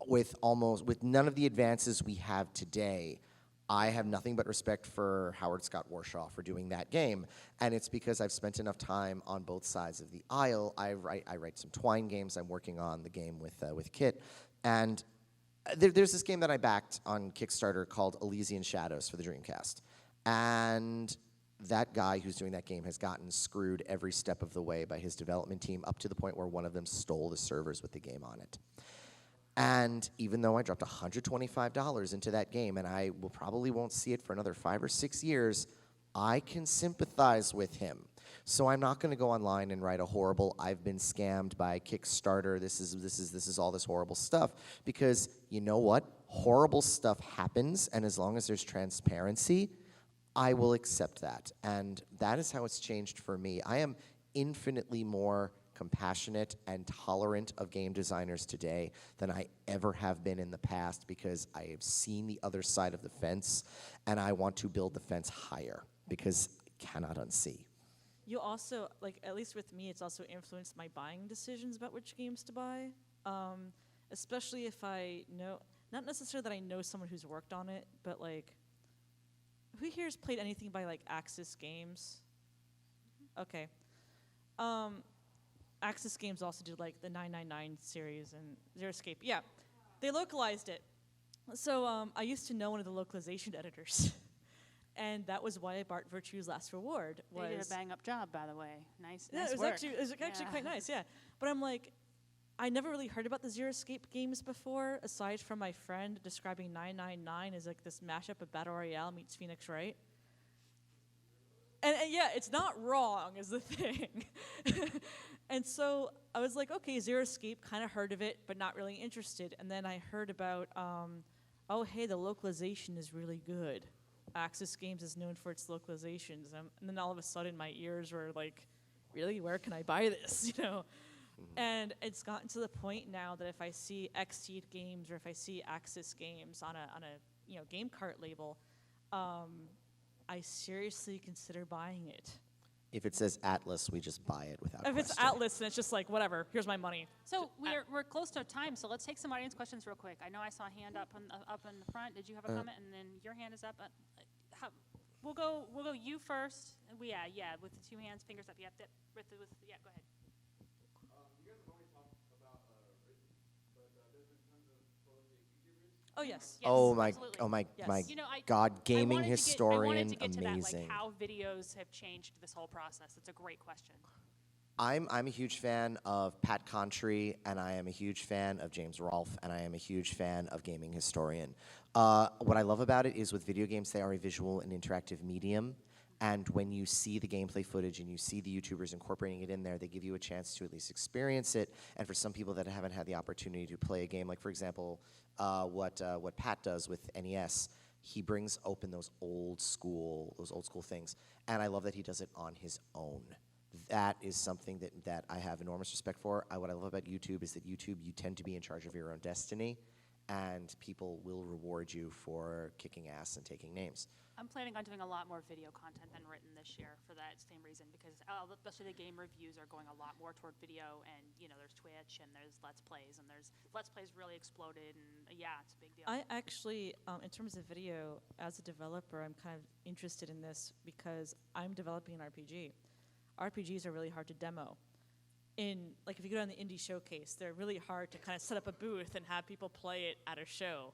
Speaker 1: with none of the advances we have today. I have nothing but respect for Howard Scott Warshaw for doing that game, and it's because I've spent enough time on both sides of the aisle. I write some Twine games. I'm working on the game with Kit, and there's this game that I backed on Kickstarter called Elysian Shadows for the Dreamcast, and that guy who's doing that game has gotten screwed every step of the way by his development team, up to the point where one of them stole the servers with the game on it. And even though I dropped $125 into that game, and I probably won't see it for another 5 or 6 years, I can sympathize with him. So I'm not going to go online and write a horrible "I've been scammed by Kickstarter. This is all this horrible stuff," because you know what? Horrible stuff happens, and as long as there's transparency, I will accept that. And that is how it's changed for me. I am infinitely more compassionate and tolerant of game designers today than I ever have been in the past, because I have seen the other side of the fence, and I want to build the fence higher because I cannot unsee.
Speaker 2: You also, like, at least with me, it's also influenced my buying decisions about which games to buy. Especially if I know, not necessarily that I know someone who's worked on it, but like, who here has played anything by like Axis Games? Okay. Axis Games also did like the 999 series and Zero Escape. Yeah, they localized it. So I used to know one of the localization editors. And that was why I bought Virtue's Last Reward.
Speaker 3: They did a bang-up job, by the way. Nice,
Speaker 2: Yeah,
Speaker 3: nice
Speaker 2: it was
Speaker 3: work.
Speaker 2: actually quite nice, yeah. But I'm like, I never really heard about the Zero Escape games before, aside from my friend describing 999 as like this mashup of Battle Royale meets Phoenix Wright. And yeah, it's not wrong is the thing. And so I was like, okay, Zero Escape, kind of heard of it, but not really interested. And then I heard about, oh, hey, the localization is really good. Axis Games is known for its localizations. And then all of a sudden my ears were like, really, where can I buy this, you know? And it's gotten to the point now that if I see Xseed Games or if I see Axis Games on a game cart label, I seriously consider buying it.
Speaker 1: If it says Atlas, we just buy it without
Speaker 2: If it's
Speaker 1: question.
Speaker 2: Atlas, then it's just like, whatever, here's my money.
Speaker 3: So we're close to time, so let's take some audience questions real quick. I know I saw a hand up in the front. Did you have a comment? And then your hand is up. We'll go you first. Yeah, with the two hands, fingers up. Yeah, go ahead.
Speaker 4: You guys have only talked about written, but there's been tons of prolific YouTubers.
Speaker 2: Oh, yes.
Speaker 3: Absolutely.
Speaker 2: Yes.
Speaker 3: You know,
Speaker 1: God, gaming
Speaker 3: I wanted
Speaker 1: historian,
Speaker 3: to get to
Speaker 1: amazing.
Speaker 3: that, like how videos have changed this whole process. It's a great question.
Speaker 1: I'm a huge fan of Pat Contry, and I am a huge fan of James Rolfe, and I am a huge fan of Gaming Historian. What I love about it is with video games, they are a visual and interactive medium. And when you see the gameplay footage and you see the YouTubers incorporating it in there, they give you a chance to at least experience it. And for some people that haven't had the opportunity to play a game, like for example, what Pat does with NES, he brings open those old school things. And I love that he does it on his own. That is something that I have enormous respect for. What I love about YouTube is that YouTube, you tend to be in charge of your own destiny, and people will reward you for kicking ass and taking names.
Speaker 3: I'm planning on doing a lot more video content than written this year for that same reason, because especially the game reviews are going a lot more toward video, and there's Twitch and there's Let's Plays, and there's Let's Plays really exploded, and yeah, it's a big deal.
Speaker 2: I actually, in terms of video, as a developer, I'm kind of interested in this because I'm developing an RPG. RPGs are really hard to demo. Like if you go down the indie showcase, they're really hard to kind of set up a booth and have people play it at a show.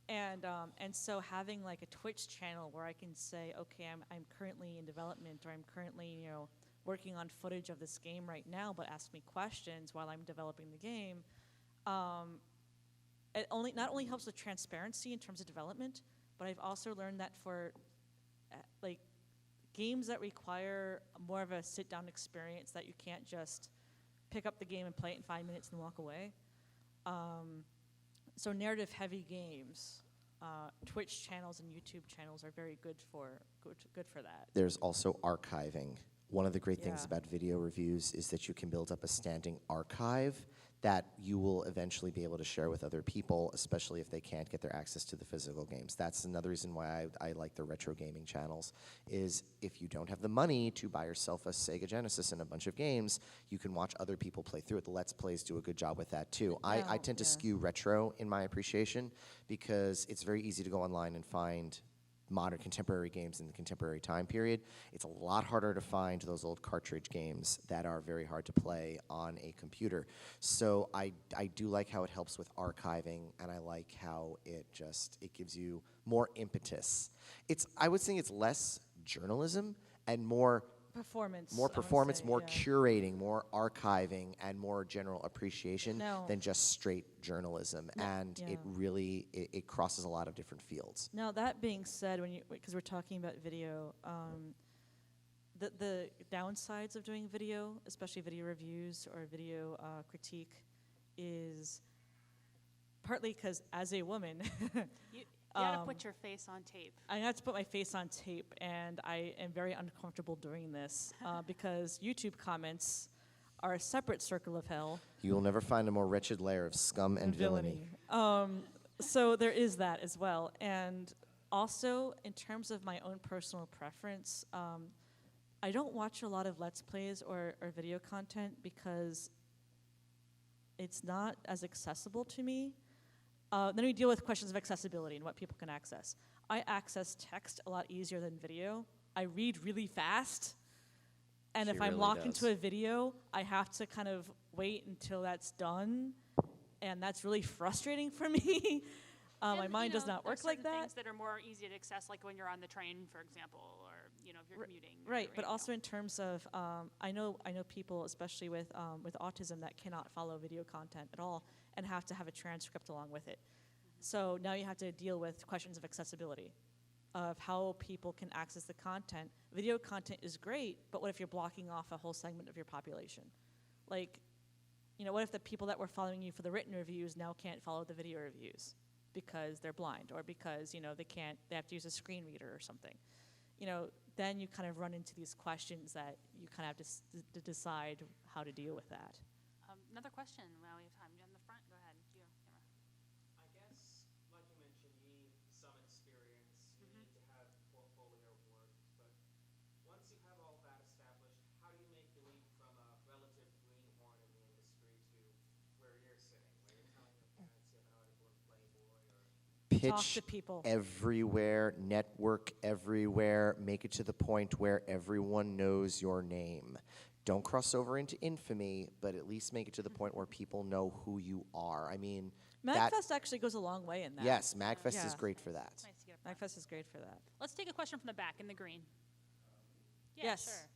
Speaker 2: And so having like a Twitch channel where I can say, okay, I'm currently in development, or I'm currently working on footage of this game right now, but ask me questions while I'm developing the game. It not only helps with transparency in terms of development, but I've also learned that for like games that require more of a sit-down experience, that you can't just pick up the game and play it in 5 minutes and walk away. So narrative-heavy games, Twitch channels and YouTube channels are very good for that.
Speaker 1: There's also archiving. One of the great things
Speaker 2: Yeah.
Speaker 1: about video reviews is that you can build up a standing archive that you will eventually be able to share with other people, especially if they can't get their access to the physical games. That's another reason why I like the retro gaming channels, is if you don't have the money to buy yourself a Sega Genesis and a bunch of games, you can watch other people play through it. The Let's Plays do a good job with that too. I tend to skew retro in my appreciation because it's very easy to go online and find modern contemporary games in the contemporary time period. It's a lot harder to find those old cartridge games that are very hard to play on a computer. So I do like how it helps with archiving, and I like how it gives you more impetus. I would say it's less journalism and more
Speaker 2: Performance.
Speaker 1: more
Speaker 2: I would
Speaker 1: performance,
Speaker 2: say,
Speaker 1: more
Speaker 2: yeah.
Speaker 1: curating, more archiving, and more general appreciation
Speaker 2: No.
Speaker 1: than just straight journalism. And
Speaker 2: yeah.
Speaker 1: it really it crosses a lot of different fields.
Speaker 2: Now that being said, because we're talking about video, the downsides of doing video, especially video reviews or video critique, is partly because as a woman,
Speaker 3: You gotta put your face on tape.
Speaker 2: I have to put my face on tape, and I am very uncomfortable doing this because YouTube comments are a separate circle of hell.
Speaker 1: You will never find a more wretched layer of scum and villainy.
Speaker 2: So there is that as well. And also, in terms of my own personal preference, I don't watch a lot of Let's Plays or video content because it's not as accessible to me. Then we deal with questions of accessibility and what people can access. I access text a lot easier than video. I read really fast. And
Speaker 1: She
Speaker 2: if I'm
Speaker 1: really
Speaker 2: locked
Speaker 1: does.
Speaker 2: into a video, I have to kind of wait until that's done. And that's really frustrating for me. My
Speaker 3: And,
Speaker 2: mind
Speaker 3: you
Speaker 2: does
Speaker 3: know,
Speaker 2: not
Speaker 3: there's
Speaker 2: work like
Speaker 3: certain
Speaker 2: that.
Speaker 3: things that are more easy to access, like when you're on the train, for example, or if you're commuting. or
Speaker 2: Right,
Speaker 3: you're,
Speaker 2: but
Speaker 3: you know.
Speaker 2: also in terms of, I know people, especially with autism, that cannot follow video content at all and have to have a transcript along with it. So now you have to deal with questions of accessibility, of how people can access the content. Video content is great, but what if you're blocking off a whole segment of your population? Like, what if the people that were following you for the written reviews now can't follow the video reviews because they're blind, or because they have to use a screen reader or something? Then you kind of run into these questions that you kind of have to decide how to deal with that.
Speaker 3: Another question while we have time. In the front, go ahead. You, camera.
Speaker 5: I guess, like you mentioned, you need some experience, you need to have portfolio work, but once you have all that established, how do you make the leap from a relative greenhorn in the industry to where you're sitting, where you're telling your parents you have an article in Playboy or
Speaker 2: Talk
Speaker 1: Pitch
Speaker 2: to people.
Speaker 1: everywhere, network everywhere, make it to the point where everyone knows your name. Don't cross over into infamy, but at least make it to the point where people know who you are. I mean, that,
Speaker 2: MAGFest actually goes a long way in that.
Speaker 1: yes, MAGFest is
Speaker 2: Yeah.
Speaker 1: great for that.
Speaker 3: It's nice to get a front.
Speaker 2: MAGFest is great for that.
Speaker 3: Let's take a question from the back in the green. Yeah,
Speaker 2: Yes.
Speaker 3: sure.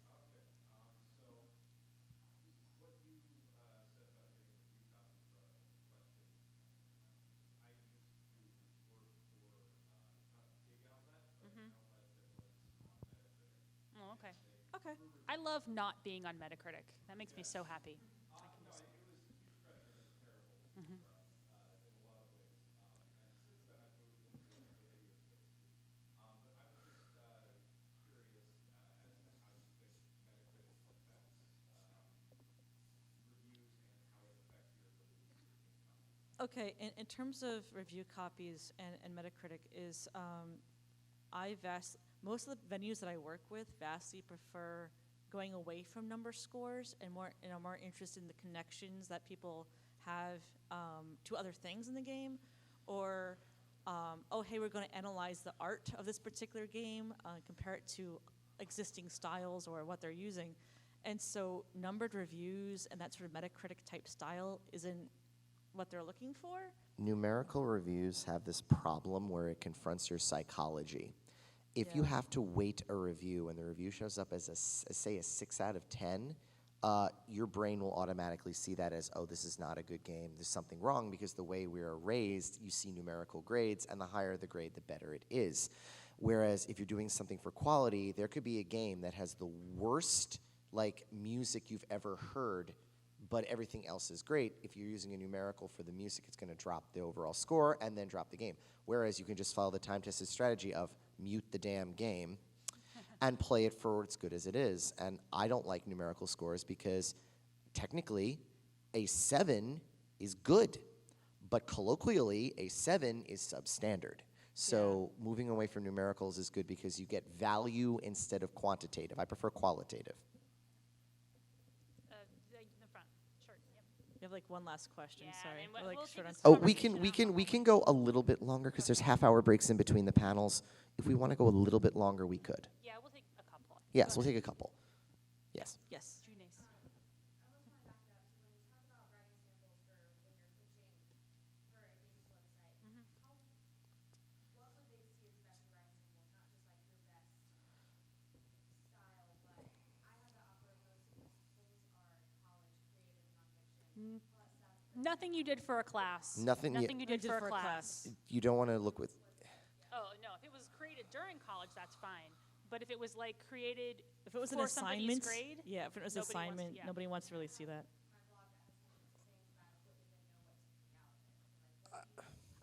Speaker 3: Oh, okay.
Speaker 2: Okay.
Speaker 3: I love not being on Metacritic. That makes me so happy.
Speaker 2: Okay, in terms of review copies and Metacritic is, most of the venues that I work with vastly prefer going away from number scores and are more interested in the connections that people have to other things in the game, or oh hey, we're going to analyze the art of this particular game, compare it to existing styles or what they're using, and so numbered reviews and that sort of Metacritic type style isn't what they're looking for.
Speaker 1: Numerical reviews have this problem where it confronts your psychology. If you
Speaker 2: Yeah.
Speaker 1: have to weight a review and the review shows up as say a 6 out of 10, your brain will automatically see that as, oh, this is not a good game. There's something wrong, because the way we are raised, you see numerical grades, and the higher the grade, the better it is. Whereas if you're doing something for quality, there could be a game that has the worst music you've ever heard, but everything else is great. If you're using a numerical for the music, it's going to drop the overall score and then drop the game. Whereas you can just follow the time-tested strategy of mute the damn game and play it for as good as it is. And I don't like numerical scores because technically a 7 is good, but colloquially a 7 is substandard. So moving away from numericals is good because you get value instead of quantitative. I prefer qualitative.
Speaker 3: In the front. Sure. Yep.
Speaker 2: You have one last question.
Speaker 3: Yeah,
Speaker 2: Sorry,
Speaker 3: and
Speaker 2: we're
Speaker 3: we'll
Speaker 2: short
Speaker 3: take
Speaker 2: on
Speaker 3: this
Speaker 1: Oh,
Speaker 2: time.
Speaker 1: we can go a little bit longer because there's half-hour breaks in between the panels. If we want to go a little bit longer, we could.
Speaker 3: Yeah, we'll take a couple.
Speaker 1: Yes, we'll take a couple. Yes.
Speaker 2: Yes.
Speaker 3: Junice. Nothing you did for a class.
Speaker 1: Nothing
Speaker 3: you did for a class.
Speaker 1: You don't want to look with.
Speaker 3: Oh no, if it was created during college, that's fine. But if it was created
Speaker 2: If it was an
Speaker 3: for somebody's
Speaker 2: assignment,
Speaker 3: grade,
Speaker 2: yeah, if it was an
Speaker 3: nobody wants-
Speaker 2: assignment,
Speaker 3: yeah.
Speaker 2: nobody wants to really see that.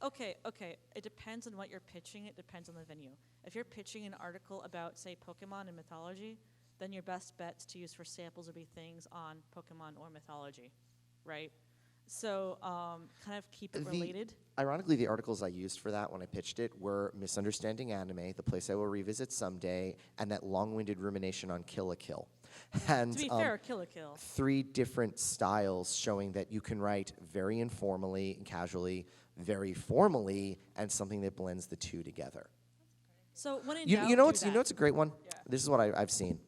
Speaker 2: Okay. It depends on what you're pitching. It depends on the venue. If you're pitching an article about, say, Pokemon and mythology, then your best bets to use for samples would be things on Pokemon or mythology, right? So kind of keep it
Speaker 1: The-
Speaker 2: related.
Speaker 1: Ironically, the articles I used for that when I pitched it were Misunderstanding Anime, The Place I Will Revisit Someday, and that long-winded rumination on Kill la Kill. And
Speaker 2: To be fair, Kill la Kill.
Speaker 1: 3 different styles showing that you can write very informally and casually, very formally, and something that blends the two together.
Speaker 2: So when in
Speaker 1: You,
Speaker 2: doubt,
Speaker 1: you know
Speaker 2: do
Speaker 1: what's you know
Speaker 2: that.
Speaker 1: what's a great one?
Speaker 2: Yeah.
Speaker 1: This is what I've seen.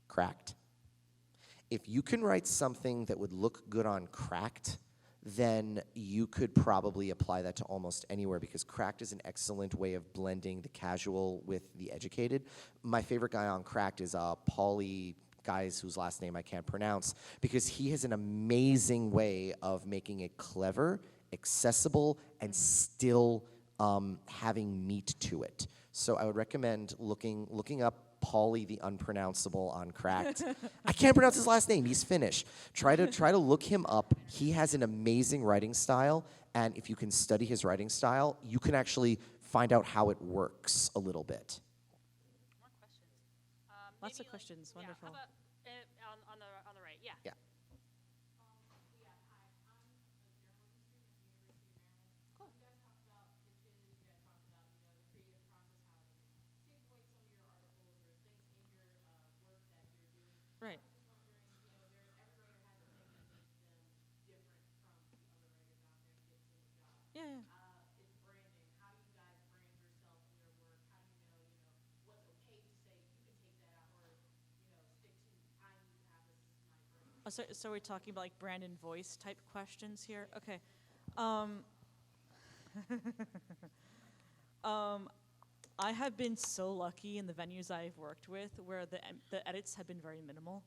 Speaker 1: Cracked. If you can write something that would look good on Cracked, then you could probably apply that to almost anywhere, because Cracked is an excellent way of blending the casual with the educated. My favorite guy on Cracked is Pauly, guys whose last name I can't pronounce, because he has an amazing way of making it clever, accessible, and still having meat to it. So I would recommend looking up Pauly the Unpronounceable on Cracked. I can't pronounce his last name. He's Finnish. Try to look him up. He has an amazing writing style, and if you can study his writing style, you can actually find out how it works a little bit.
Speaker 3: More questions.
Speaker 2: Lots
Speaker 3: Maybe
Speaker 2: of questions.
Speaker 3: Yeah,
Speaker 2: Wonderful.
Speaker 3: how about on the right? Yeah.
Speaker 1: Yeah.
Speaker 2: Right. Yeah, yeah. So we're talking about like brand and voice type questions here. Okay. I have been so lucky in the venues I've worked with where the edits have been very minimal.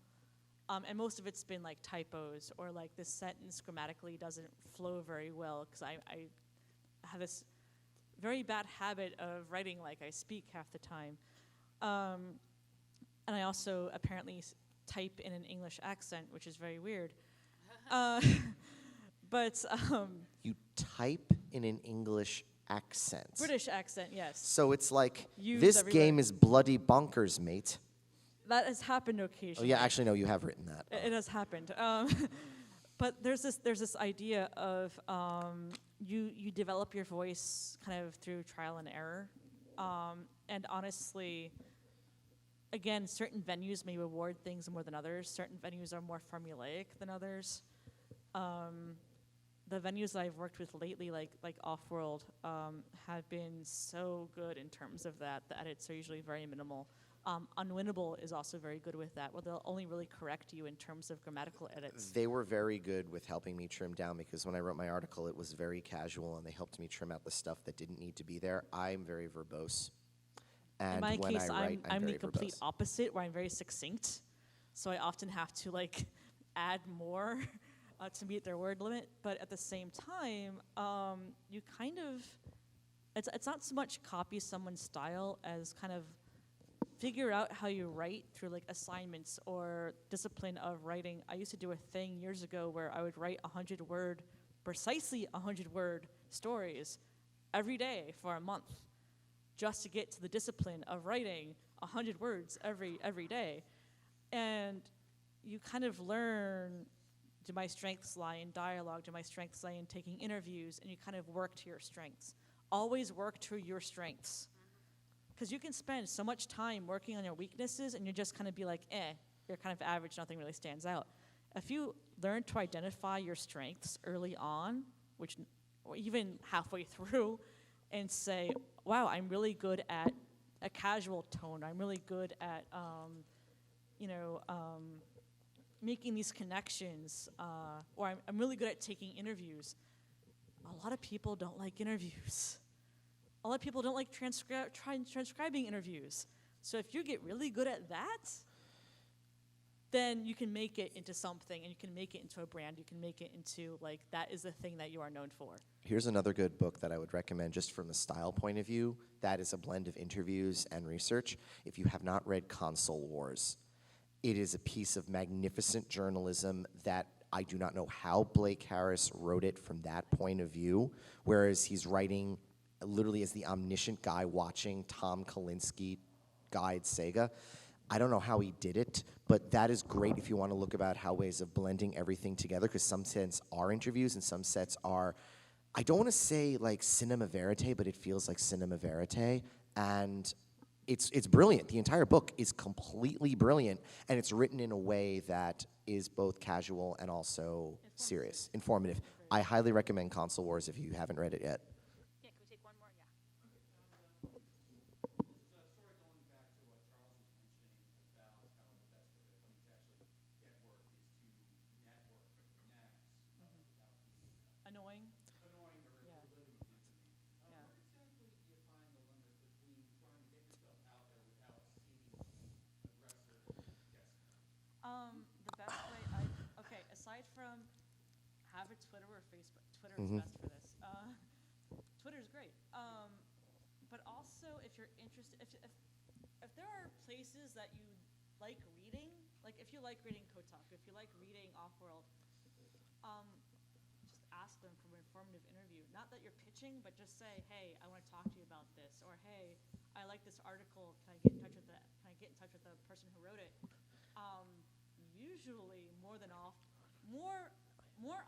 Speaker 2: And most of it's been like typos or like this sentence grammatically doesn't flow very well because I have this very bad habit of writing like I speak half the time. And I also apparently type in an English accent, which is very weird. But
Speaker 1: You type in an English accent.
Speaker 2: British accent, yes.
Speaker 1: So it's like,
Speaker 2: Used
Speaker 1: this
Speaker 2: everywhere.
Speaker 1: game is bloody bonkers, mate.
Speaker 2: That has happened
Speaker 1: Oh
Speaker 2: occasionally.
Speaker 1: yeah, actually no, you have written that.
Speaker 2: It has happened. But there's this idea of you develop your voice kind of through trial and error. And honestly, again, certain venues may reward things more than others. Certain venues are more formulaic than others. The venues I've worked with lately, like Off-World, have been so good in terms of that. The edits are usually very minimal. Unwinnable is also very good with that, where they'll only really correct you in terms of grammatical edits.
Speaker 1: They were very good with helping me trim down, because when I wrote my article, it was very casual, and they helped me trim out the stuff that didn't need to be there. I'm very verbose. And
Speaker 2: In my
Speaker 1: when
Speaker 2: case,
Speaker 1: I write,
Speaker 2: I'm the
Speaker 1: very
Speaker 2: complete
Speaker 1: verbose.
Speaker 2: opposite, where I'm very succinct. So I often have to like add more to meet their word limit. But at the same time, you kind of, it's not so much copy someone's style as kind of figure out how you write through like assignments or discipline of writing. I used to do a thing years ago where I would write precisely 100-word stories every day for a month, just to get to the discipline of writing 100 words every day. And you kind of learn, do my strengths lie in dialogue? Do my strengths lie in taking interviews? And you kind of work to your strengths. Always work to your strengths. Because you can spend so much time working on your weaknesses and you just kind of be like, you're kind of average, nothing really stands out. If you learn to identify your strengths early on, or even halfway through, and say, wow, I'm really good at a casual tone. I'm really good at, making these connections, or I'm really good at taking interviews. A lot of people don't like interviews. A lot of people don't like transcribing interviews. So if you get really good at that, then you can make it into something, and you can make it into a brand. You can make it into, like, that is the thing that you are known for.
Speaker 1: Here's another good book that I would recommend just from a style point of view. That is a blend of interviews and research. If you have not read Console Wars, it is a piece of magnificent journalism that I do not know how Blake Harris wrote it from that point of view, whereas he's writing literally as the omniscient guy watching Tom Kalinske guide Sega. I don't know how he did it, but that is great if you want to look about how ways of blending everything together, because some sets are interviews and some sets are, I don't want to say like cinema verite, but it feels like cinema verite, and it's brilliant. The entire book is completely brilliant, and it's written in a way that is both casual and also serious, informative. I highly recommend Console Wars if you haven't read it yet.
Speaker 3: Yeah, can we take one more? Yeah.
Speaker 4: This is sort of going back to what Charles was mentioning about how the best way to, actually get work is to network or connect without being
Speaker 2: Annoying.
Speaker 4: annoying or
Speaker 2: Yeah.
Speaker 4: belittling into me.
Speaker 2: Yeah.
Speaker 4: Where exactly do you find the limit between trying to get yourself out there without seeming aggressive or guessing?
Speaker 2: The best way okay, aside from have a Twitter or Facebook, Twitter is
Speaker 1: Mhm.
Speaker 2: best for this. Twitter's great. But also if you're interested, if there are places that you like reading, like if you like reading Kotaku, if you like reading Offworld, just ask them for an informative interview. Not that you're pitching, but just say, hey, I want to talk to you about this, or hey, I like this article. Can I get in touch with Can I get in touch with the person who wrote it? Usually, more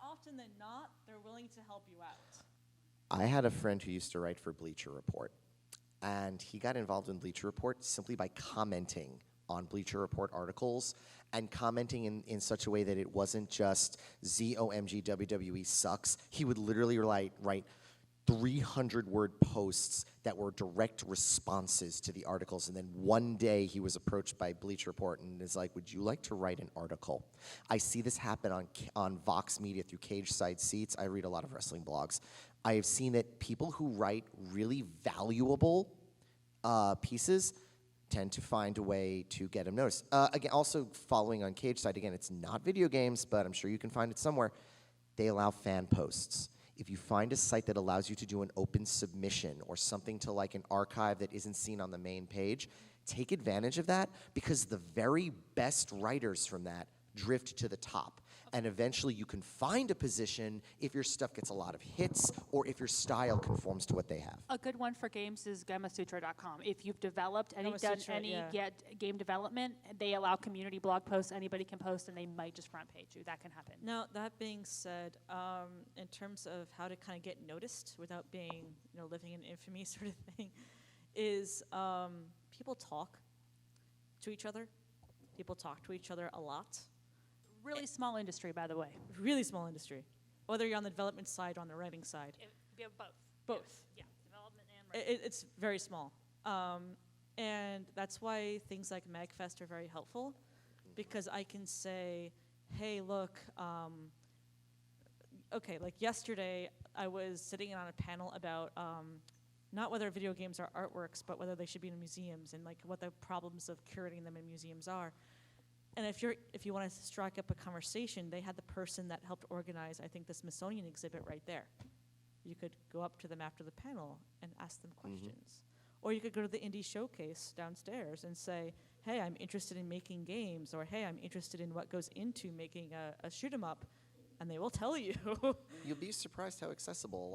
Speaker 2: often than not, they're willing to help you out.
Speaker 1: I had a friend who used to write for Bleacher Report, and he got involved in Bleacher Report simply by commenting on Bleacher Report articles and commenting in such a way that it wasn't just ZOMG WWE sucks. He would literally write 300-word posts that were direct responses to the articles. And then one day he was approached by Bleacher Report and is like, would you like to write an article? I see this happen on Vox Media through Cage Side Seats. I read a lot of wrestling blogs. I have seen that people who write really valuable pieces tend to find a way to get them noticed. Again, also following on Cage Side, again, it's not video games, but I'm sure you can find it somewhere. They allow fan posts. If you find a site that allows you to do an open submission or something to like an archive that isn't seen on the main page, take advantage of that, because the very best writers from that drift to the top. And eventually you can find a position if your stuff gets a lot of hits or if your style conforms to what they have.
Speaker 3: A good one for games is gamasutra.com. If you've developed done
Speaker 2: Gamasutra,
Speaker 3: any
Speaker 2: yeah.
Speaker 3: game development, they allow community blog posts. Anybody can post, and they might just front page you. That can happen.
Speaker 2: Now, that being said, in terms of how to kind of get noticed without being, living in infamy sort of thing, is people talk to each other. People talk to each other a lot.
Speaker 3: Really small industry, by the way.
Speaker 2: Really small industry. Whether you're on the development side or on the writing side.
Speaker 3: We have both.
Speaker 2: Both.
Speaker 3: Yeah, development and writing.
Speaker 2: It's very small. And that's why things like MAGFest are very helpful, because I can say, hey, look, okay, like yesterday I was sitting in on a panel about not whether video games are artworks, but whether they should be in museums and like what the problems of curating them in museums are. And if you want to strike up a conversation, they had the person that helped organize, I think, the Smithsonian exhibit right there. You could go up to them after the panel and ask them questions. Or you could go to the indie showcase downstairs and say, hey, I'm interested in making games, or hey, I'm interested in what goes into making a shoot 'em up, and they will tell you.
Speaker 1: You'll be surprised how accessible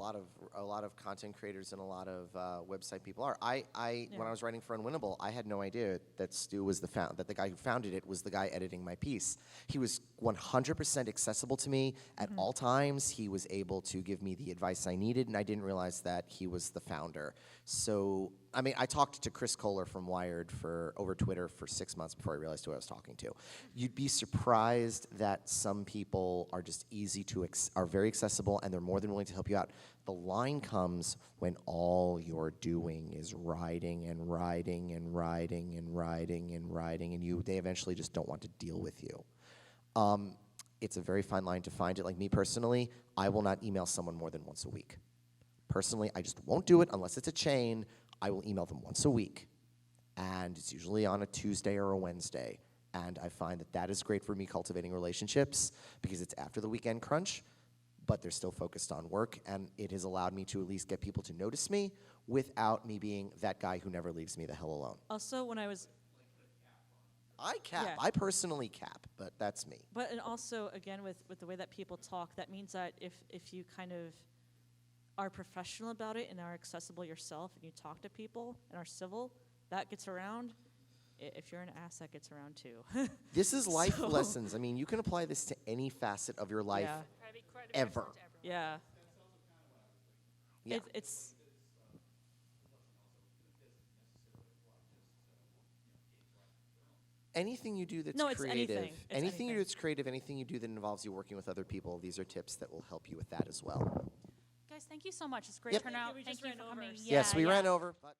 Speaker 1: a lot of content creators and a lot of website people are. When I was writing for Unwinnable, I had no idea that Stu was that the guy who founded it was the guy editing my piece. He was 100% accessible to me at all times. He was able to give me the advice I needed, and I didn't realize that he was the founder. So, I mean, I talked to Chris Kohler from Wired over Twitter for 6 months before I realized who I was talking to. You'd be surprised that some people are just are very accessible, and they're more than willing to help you out. The line comes when all you're doing is writing and writing and writing and writing and writing, and they eventually just don't want to deal with you. It's a very fine line to find it. Like me personally, I will not email someone more than once a week. Personally, I just won't do it unless it's a chain. I will email them once a week, and it's usually on a Tuesday or a Wednesday. And I find that is great for me cultivating relationships because it's after the weekend crunch, but they're still focused on work, and it has allowed me to at least get people to notice me without me being that guy who never leaves me the hell alone.
Speaker 2: Also, when I was...
Speaker 1: I cap.
Speaker 2: Yeah.
Speaker 1: I personally cap, but that's me.
Speaker 2: But and also, again, with the way that people talk, that means that if you kind of are professional about it and are accessible yourself and you talk to people and are civil, that gets around. if you're an ass, that gets around too.
Speaker 1: This is life
Speaker 2: So-
Speaker 1: lessons. I mean, you can apply this to any facet of your life.
Speaker 2: Yeah.
Speaker 3: Try to be credit
Speaker 1: Ever.
Speaker 3: to everyone.
Speaker 2: Yeah.
Speaker 1: Yeah.
Speaker 2: It's
Speaker 1: Anything you do that's
Speaker 2: No, it's
Speaker 1: creative,
Speaker 2: anything. It's
Speaker 1: anything you
Speaker 2: anything.
Speaker 1: do that's creative, anything you do that involves you working with other people, these are tips that will help you with that as well.
Speaker 3: Guys, thank you so much. It's great
Speaker 1: Yep.
Speaker 3: turnout.
Speaker 2: We
Speaker 3: Thank
Speaker 2: just
Speaker 3: you
Speaker 2: ran
Speaker 3: for
Speaker 2: over,
Speaker 3: coming.
Speaker 2: so-
Speaker 1: Yes, we ran over. But